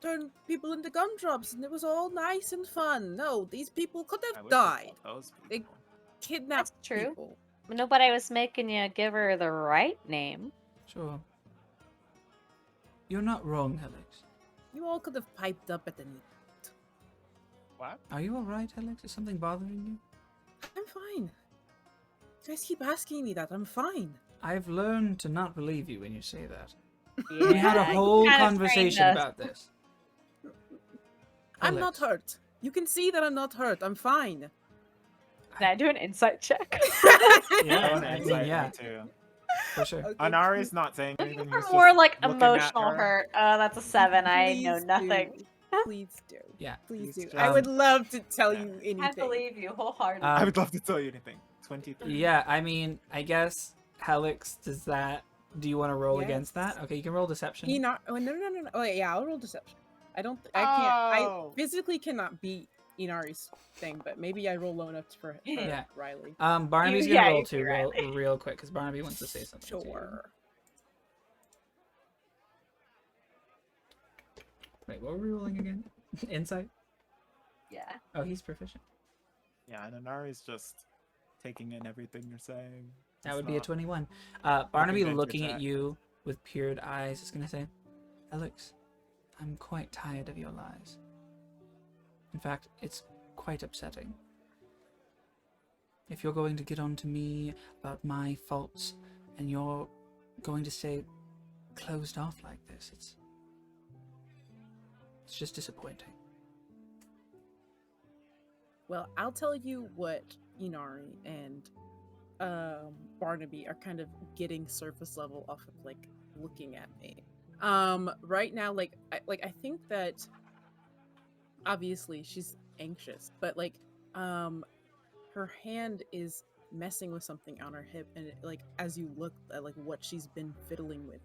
turned people into gumdrops and it was all nice and fun. No, these people could I have wish I died. felt those They- people. Kidnapped That's true. people. Nobody was making you give her the right name. Sure. You're not wrong, Helix. You all could have piped up at the need. What? Are you alright, Helix? Is something bothering you? I'm fine. You guys keep asking me that. I'm fine. I've learned to not believe you when you say that. Yeah, We had a you whole kind of conversation trained us. about this. I'm not Helix, hurt. You can see that I'm not hurt. I'm fine. Can I do an insight check? Yeah, I want I to mean, insight yeah. me too. For sure. Okay, Anari's not saying Looking anything. for He's more just like looking at emotional her. hurt. That's a 7. I know please nothing. do. Please do. Yeah. Please He's do. I would love to tell yeah. you I anything. believe you wholeheartedly. I would love to tell you anything. 23. Yeah, I mean, I guess Helix, does that... Do you want to roll against that? Yes. Okay, you can roll deception. Oh, no. Oh, yeah, I'll roll deception. I can't. I Oh. physically cannot beat Inari's thing, but maybe I roll low enough for Yeah. Riley. Barnaby's You- gonna yeah, roll you too, can, Riley. real quick, because Barnaby wants to say something to you. Sure. Wait, what were we rolling again? Insight? Yeah. Oh, he's proficient. Yeah, and Anari's just taking in everything you're saying. That It's would be a not- 21. Barnaby, Looking looking to at you with peered eyes, is gonna say, Alex, I'm quite tired of your lies. In fact, it's quite upsetting. If you're going to get on to me about my faults, and you're going to stay closed off like this, it's just disappointing. Well, I'll tell you what Inari and Barnaby are kind of getting surface level off of like looking at me. Right now, I think that obviously she's anxious, but like her hand is messing with something on her hip, and like as you look at like what she's been fiddling with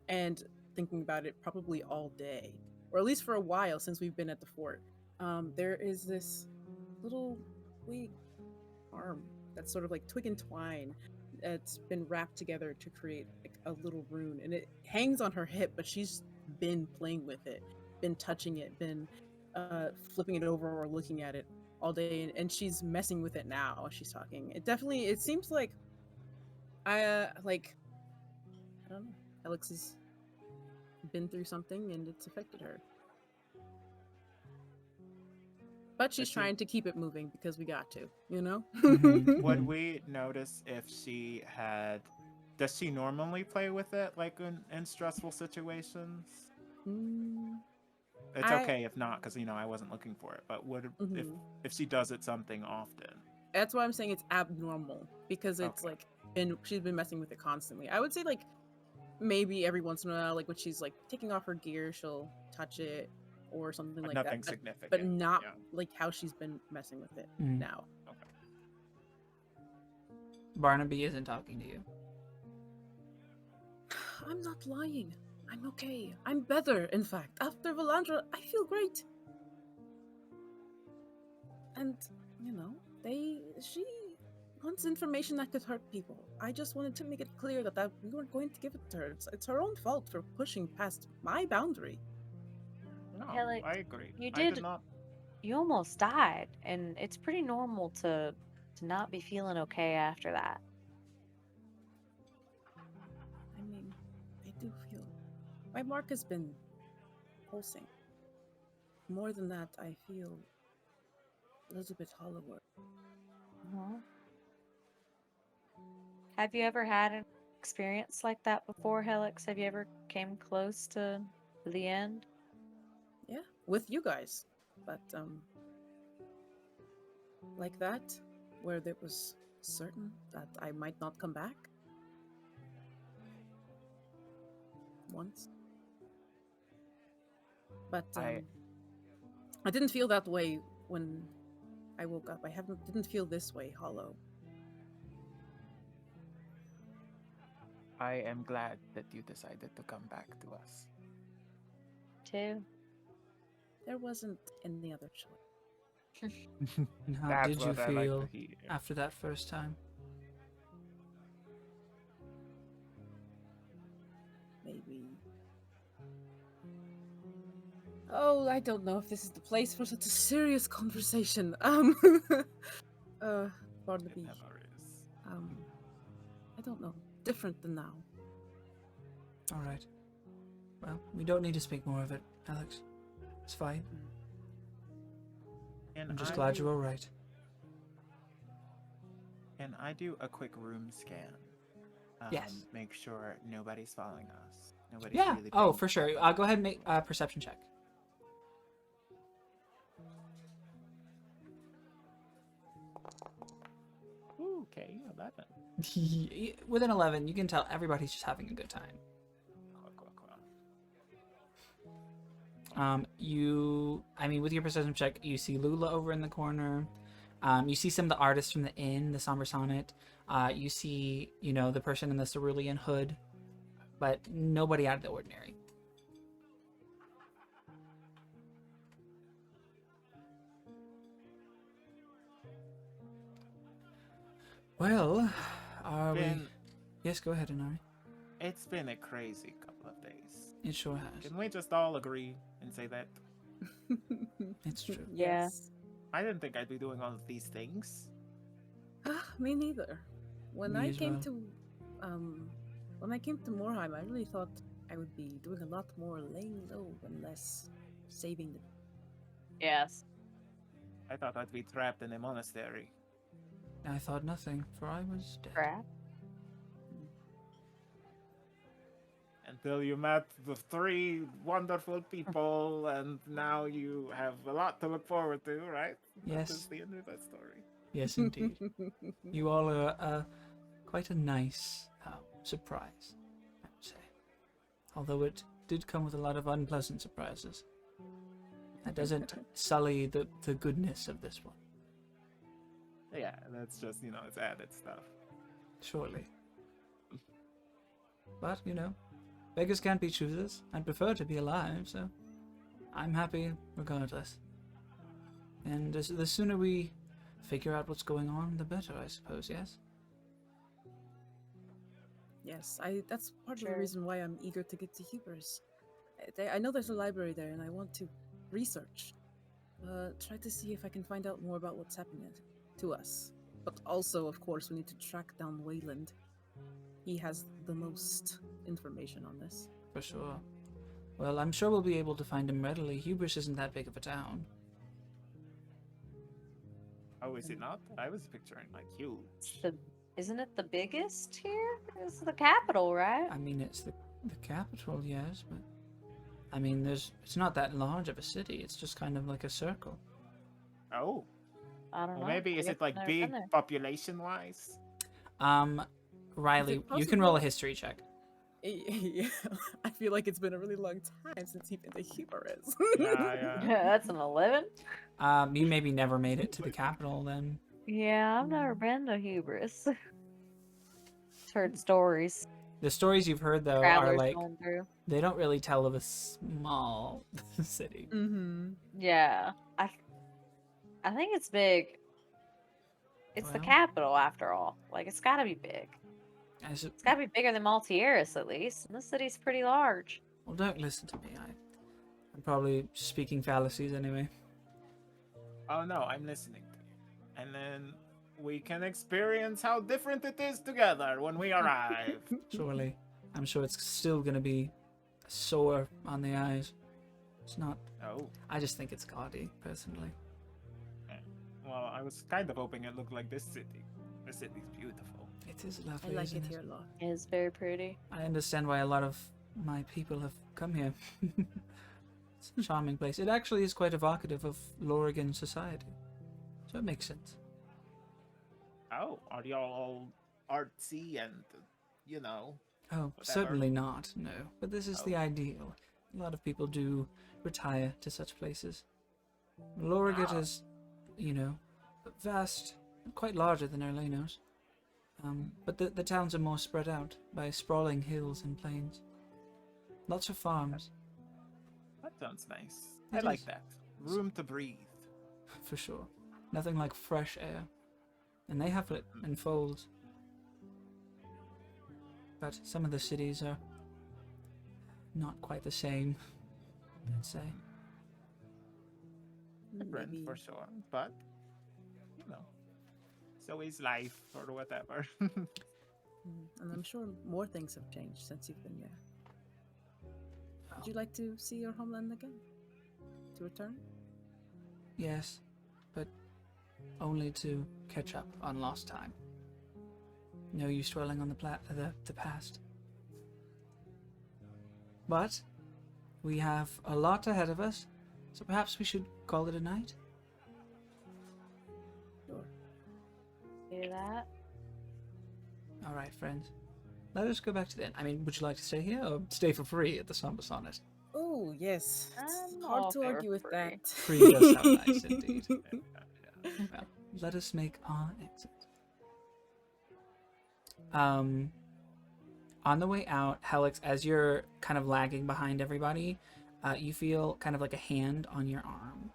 and thinking about it probably all day, or at least for a while since we've been at the fort, there is this little wee arm that's sort of like twig and twine that's been wrapped together to create like a little rune, and it hangs on her hip, but she's been playing with it, been touching it, been flipping it over or looking at it all day, and she's messing with it now as she's talking. It seems like I don't know, Alex has been through something and it's affected her, but she's trying to keep it moving because we got to, you know. Mhm. Would we notice if she had... Does she normally play with it, like in stressful situations? Mm, It's I- okay if not, because, I wasn't looking for it. But would mhm. if she does it something often? That's why I'm saying it's abnormal, because it's Okay. like she's been messing with it constantly. I would say like maybe every once in a while, like when she's like taking off her gear, she'll touch it or something But like nothing that. significant. But not Yeah. like how she's been messing with it Mhm. now. Okay. Barnaby isn't talking to you. I'm not lying. I'm okay. I'm better, in fact. After Valandra, I feel great. And, she wants information that could hurt people. I just wanted to make it clear that we weren't going to give it to her. It's her own fault for pushing past my boundary. No, Helix, I agree. you I did- not. You almost died, and it's pretty normal to not be feeling okay after that. I mean, I do feel... My mark has been pulsing. More than that, I feel a little bit hollower. Mhm. Have you ever had an experience like that before, Helix? Have you ever came close to the end? Yeah, with you guys. But, like that, where it was certain that I might not come back? Once. But, I didn't feel that way when I woke up. Didn't feel this way, hollow. I am glad that you decided to come back to us. Too. There wasn't any other choice. And how That's did you what I like feel to hear. after that first time? Maybe. Oh, I don't know if this is the place for such a serious conversation. Barnaby. It never is. I don't know. Different than now. All right. Well, we don't need to speak more of it, Alex. It's fine. And I'm just I glad do- you're all right. And I do a quick room scan. Yes. Make sure nobody's following us. Nobody's Yeah. really Oh, paying- for sure. Go ahead and make a perception check. Ooh, Okay, 11. Within 11, you can tell everybody's just having a good time. With your perception check, you see Lula over in the corner. You see some of the artists from the inn, the Somber Sonnet. You see, the person in the cerulean hood, but nobody out of the ordinary. Well, are we... Been- Yes, go ahead, Inari. It's been a crazy couple of days. It sure has. Can we just all agree and say that? It's true. Yeah. Yes. I didn't think I'd be doing all of these things. Me neither. When Me I as came well. to Morheim, I really thought I would be doing a lot more laying low and less saving the Yes. I thought I'd be trapped in a monastery. I thought nothing, for I was dead. Crap. Until you met the 3 wonderful people, and now you have a lot to look forward to, right? Yes. That is the end of that story. Yes, indeed. You all are quite a nice surprise, I would say. Although it did come with a lot of unpleasant surprises. That doesn't sully the goodness of this one, Yeah, that's just, it's added stuff. surely. But, beggars can't be choosers. I'd prefer to be alive, so I'm happy regardless. And the sooner we figure out what's going on, the better, I suppose, yes? Yes, that's part of Sure. the reason why I'm eager to get to Hubers. I know there's a library there, and I want to research. Try to see if I can find out more about what's happening to us. But also, of course, we need to track down Wayland. He has the most information on this. For sure. Well, I'm sure we'll be able to find him readily. Hubris isn't that big of a town. Oh, is it not? I was picturing, huge. Isn't it the biggest here? It's the capital, right? I mean, it's the capital, yes, but... I mean, it's not that large of a city. It's just kind of like a circle. Oh, I don't know. well, maybe I is guess it, I've never been big there. population-wise? Riley, you can roll a history check. Yeah, I feel like it's been a really long time since you've been to Hubris. Yeah. That's an 11. You maybe never made it to the capital then. Yeah, I've never been to Hubris. Just heard stories. The stories you've heard, though, are Travelers like, going through. they don't really tell of a small city. Mm-hmm. Yeah, I think it's big. It's the Well. capital, after all. Like, it's got to be big. As It's got to be bigger than Multhieris, at least. And this city's pretty large. well, don't listen to me. I'm probably speaking fallacies anyway. Oh no, I'm listening to you. And then we can experience how different it is together when we arrive. Surely. I'm sure it's still going to be sore on the eyes. It's not... Oh, I just think it's gaudy, personally. well, I was kind of hoping it looked like this city. This city's beautiful. It is I lovely, like isn't it here a lot. It's very pretty. I understand why a lot of my people have come here. It's a charming place. It actually is quite evocative of Lorigan society. So it makes sense. Oh, are y'all all artsy and, Oh, Whatever. certainly not, no. But this is the Oh. ideal. A lot of people do retire to such places. Lorigan Ah. is, vast, quite larger than Erlenos. But the towns are more spread out by sprawling hills and plains. Lots of farms, that sounds nice. It I like is. that. Room to breathe. for sure. Nothing like fresh air. And they have it in folds. But some of the cities are not quite the same, I'd say. Different Maybe for sure, but so is life or whatever. And I'm sure more things have changed since you've been there. Would you like to see your homeland again? To return? Yes, but only to catch up on lost time. No use dwelling on the past. But we have a lot ahead of us, so perhaps we should call it a night. Sure. Do that. All right, friends. Let us go back to the inn. I mean, would you like to stay here or stay for free at the Somber Sonnet? Oh, yes. It's I'm hard all to for argue with free. that. Free does sound nice indeed. Well, let us make our exit. On the way out, Helix, as you're kind of lagging behind everybody, you feel kind of like a hand on your arm.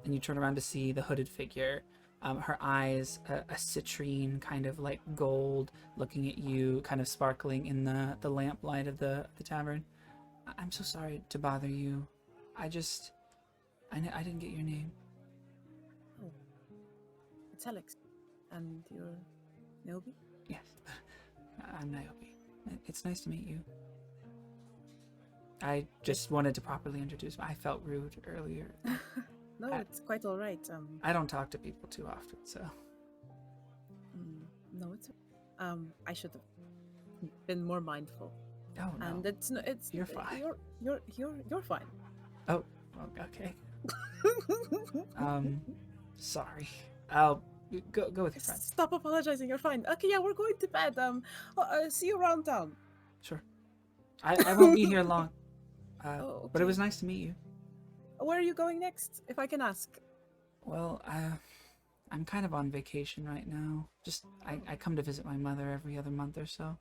And you turn around to see the hooded figure. Her eyes, a citrine kind of like gold, looking at you, kind of sparkling in the lamplight of the tavern. I'm so sorry to bother you. I didn't get your name. Oh, it's Alex. And you're Niobe? Yes, I'm Niobe. It's nice to meet you. I just wanted to properly introduce. I felt rude earlier. No, it's quite all right. I don't talk to people too often, so. No, it's I should have been more mindful. Oh no. And it's You're fine. You're fine. Oh, okay. Sorry. I'll go with your friends. Stop apologizing. You're fine. Okay, yeah, we're going to bed. See you around town. Sure. I won't be here long. Oh, But it okay. was nice to meet you. Where are you going next, if I can ask? Well, I'm kind of on vacation right now. Just I come to visit my mother every other month or so.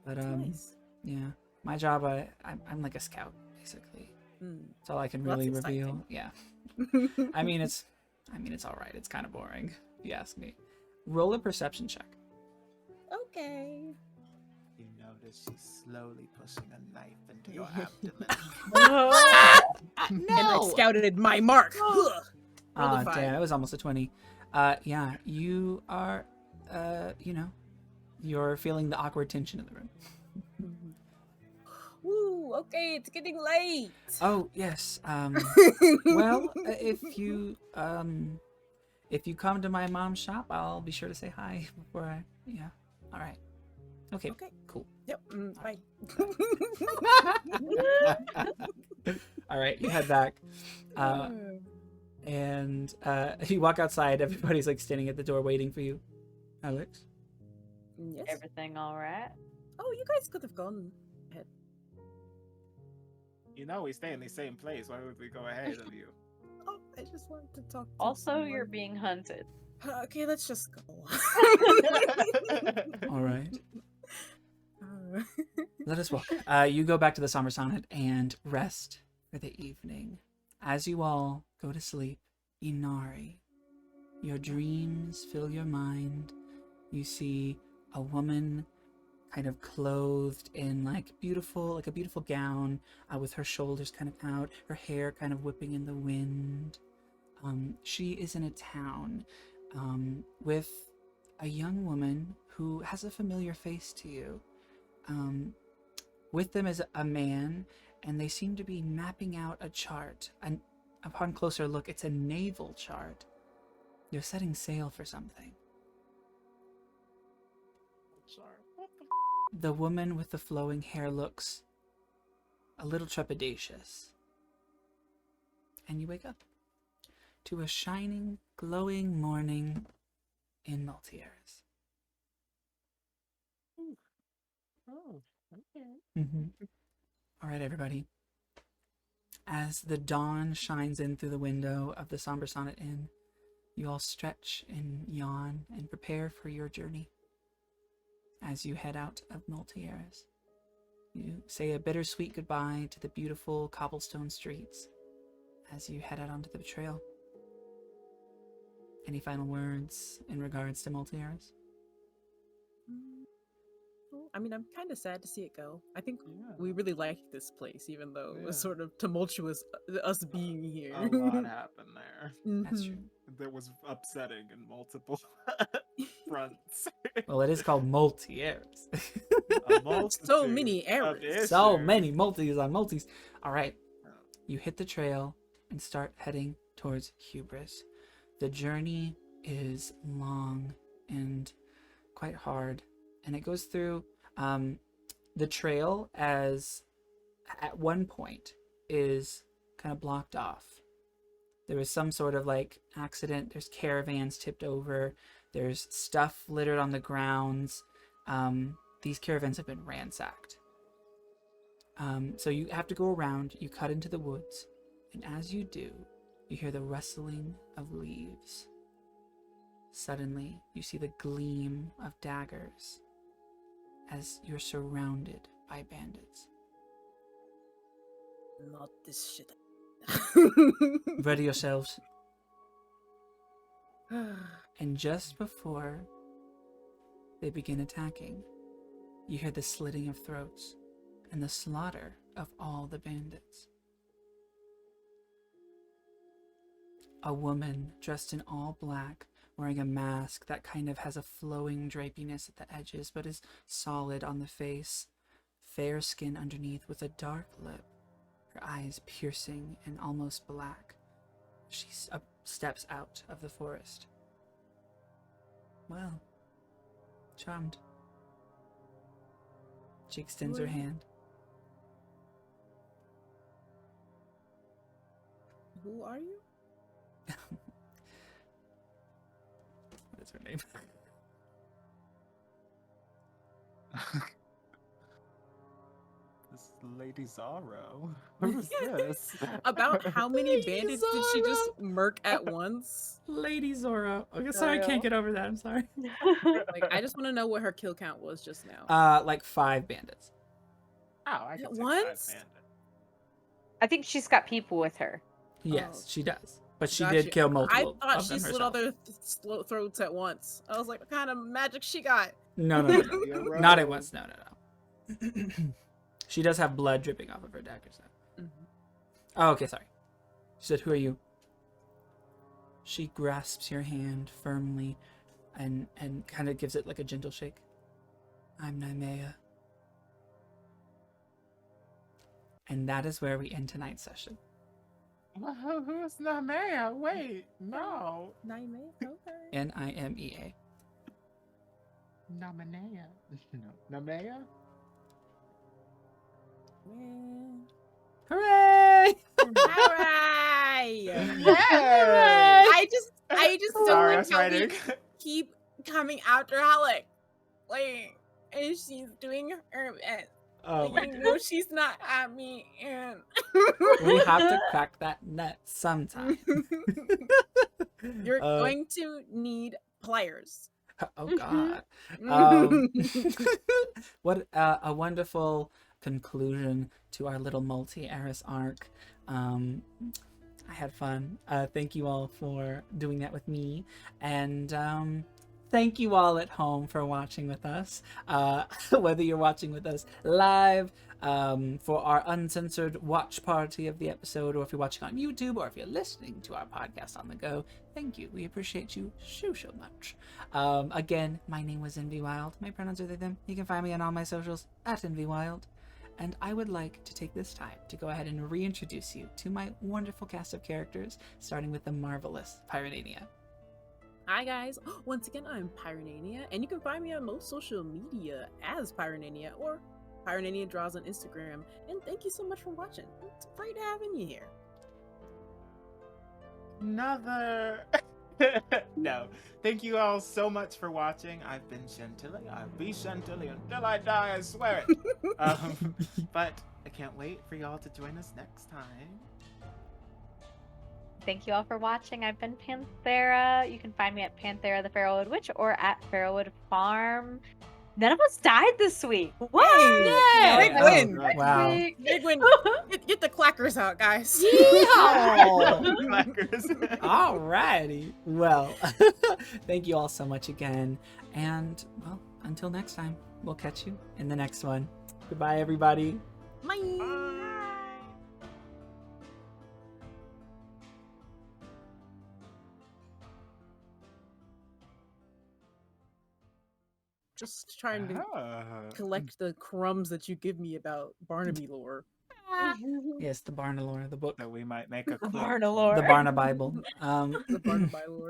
But That's nice. yeah, my job I'm like a scout basically. That's all I can Well, really that's reveal. Yeah. I mean it's all right. It's kind of boring if you ask me. Roll a perception check. Okay. You notice she's slowly pushing a knife into your abdomen. And I scouted my mark. Roll a Ah, 5. damn, it was almost a 20. Yeah, you are, you're feeling the awkward tension in the room. Woo, okay, it's getting late. Oh, yes. Well, if you come to my mom's shop, I'll be sure to say hi before yeah. All right. Okay. Okay. Cool. Yep, bye. All right, you head back. And you walk outside. Everybody's like standing at the door waiting for you. Alex? Yes. Everything all right? Oh, you guys could have gone ahead. You know we stay in the same place. Why would we go ahead of you? Oh, I just wanted to talk to Also, you're someone. being hunted. Okay, let's just go. All right. Uh, Let us walk. You go back to the Somber Sonnet and rest for the evening. As you all go to sleep, Inari, your dreams fill your mind. You see a woman kind of clothed in like a beautiful gown, with her shoulders kind of out, her hair kind of whipping in the wind. She is in a town with a young woman who has a familiar face to you. With them is a man, and they seem to be mapping out a chart. And upon closer look, it's a naval chart. They're setting sail for something. The woman with the flowing hair looks a little trepidatious. And you wake up to a shining, glowing morning in Multhieris. Oh, okay. All right, everybody. As the dawn shines in through the window of the Somber Sonnet Inn, you all stretch and yawn and prepare for your journey. As you head out of Multhieris, you say a bittersweet goodbye to the beautiful cobblestone streets as you head out onto the trail. Any final words in regards to Multhieris? I mean, I'm kind of sad to see it go. I think Yeah. we really liked this place, even though it was Yeah. sort of tumultuous, us being here. A lot happened there. That's true. That was upsetting in multiple fronts. Well, it is called Multhieris. A multitude So many of errors. So issues. many multis on multis. All right. You hit the trail and start heading towards Hubris. The journey is long and quite hard, and it goes through the trail as at one point is kind of blocked off. There was some sort of like accident. There's caravans tipped over. There's stuff littered on the grounds. these caravans have been ransacked. So you have to go around, you cut into the woods, and as you do, you hear the rustling of leaves. Suddenly, you see the gleam of daggers as you're surrounded by bandits. Not this shit. Ready yourselves. And just before they begin attacking, you hear the slitting of throats and the slaughter of all the bandits. A woman dressed in all black, wearing a mask that kind of has a flowing drapiness at the edges but is solid on the face, fair skin underneath with a dark lip, her eyes piercing and almost black. She steps out of the forest. Well, charmed. She extends her hand. Who are you? What is her name? This is Lady Zorro. Who's this? About how many bandits did she just murk at once? Lady Zorro. Okay, sorry, I can't get over that. I'm sorry. Like, I just want to know what her kill count was just now. Like 5 bandits. Oh, I can At take once? 5 bandits. I think she's got people with her. Yes, she does. But she Gotcha. did kill multiple I thought of she them slit herself. all their throats at once. I was like, what kind of magic she got? No. You're Not right. at once. No. She does have blood dripping off of her daggers, though. Mhm. Oh, okay, sorry. She said, who are you? She grasps your hand firmly and kind of gives it like a gentle shake. I'm Naimea. And that is where we end tonight's session. Who's Namea? Wait, no. Naime? Okay. Nimea. Namanea. No. Namea? Man. Hooray! Alright! Yay! I just don't Sorry, I like was how we writing. keep coming after Halleck. Like, and she's doing her best. Oh my You know she's not happy, and We have to crack that nut sometime. you're going to need pliers. Oh God. What a wonderful conclusion to our little Multhieris arc. I had fun. Thank you all for doing that with me. And thank you all at home for watching with us. Whether you're watching with us live for our uncensored watch party of the episode, or if you're watching on YouTube, or if you're listening to our podcast on the go, thank you. We appreciate you so much. Again, my name was Envy Wild. My pronouns are they, them. You can find me on all my socials at Envy Wild. And I would like to take this time to go ahead and reintroduce you to my wonderful cast of characters, starting with the marvelous Pyronaynia. Hi guys, once again I'm Pyronaynia, and you can find me on most social media as Pyronaynia or Pyronaynia Draws on Instagram. And thank you so much for watching. It's great having you here. Another. No. Thank you all so much for watching. I've been Chantilly. I'll be Chantilly until I die, I swear it. But I can't wait for y'all to join us next time. Thank you all for watching. I've been Panthera. You can find me at Panthera the Farrowwood Witch or at Farrowwood Farm. None of us died this week. What? Yay! Big Oh, win! wow. Big win! Get the clackers out, guys. Clackers. Alrighty. Well, thank you all so much again. And, well, until next time, we'll catch you in the next one. Goodbye, everybody. Bye. Just trying to collect the crumbs that you give me about Barnaby lore. Yes, the Barnalore, the book. So we might make a Barnalore. The Barna Bible. The Barnaby lore.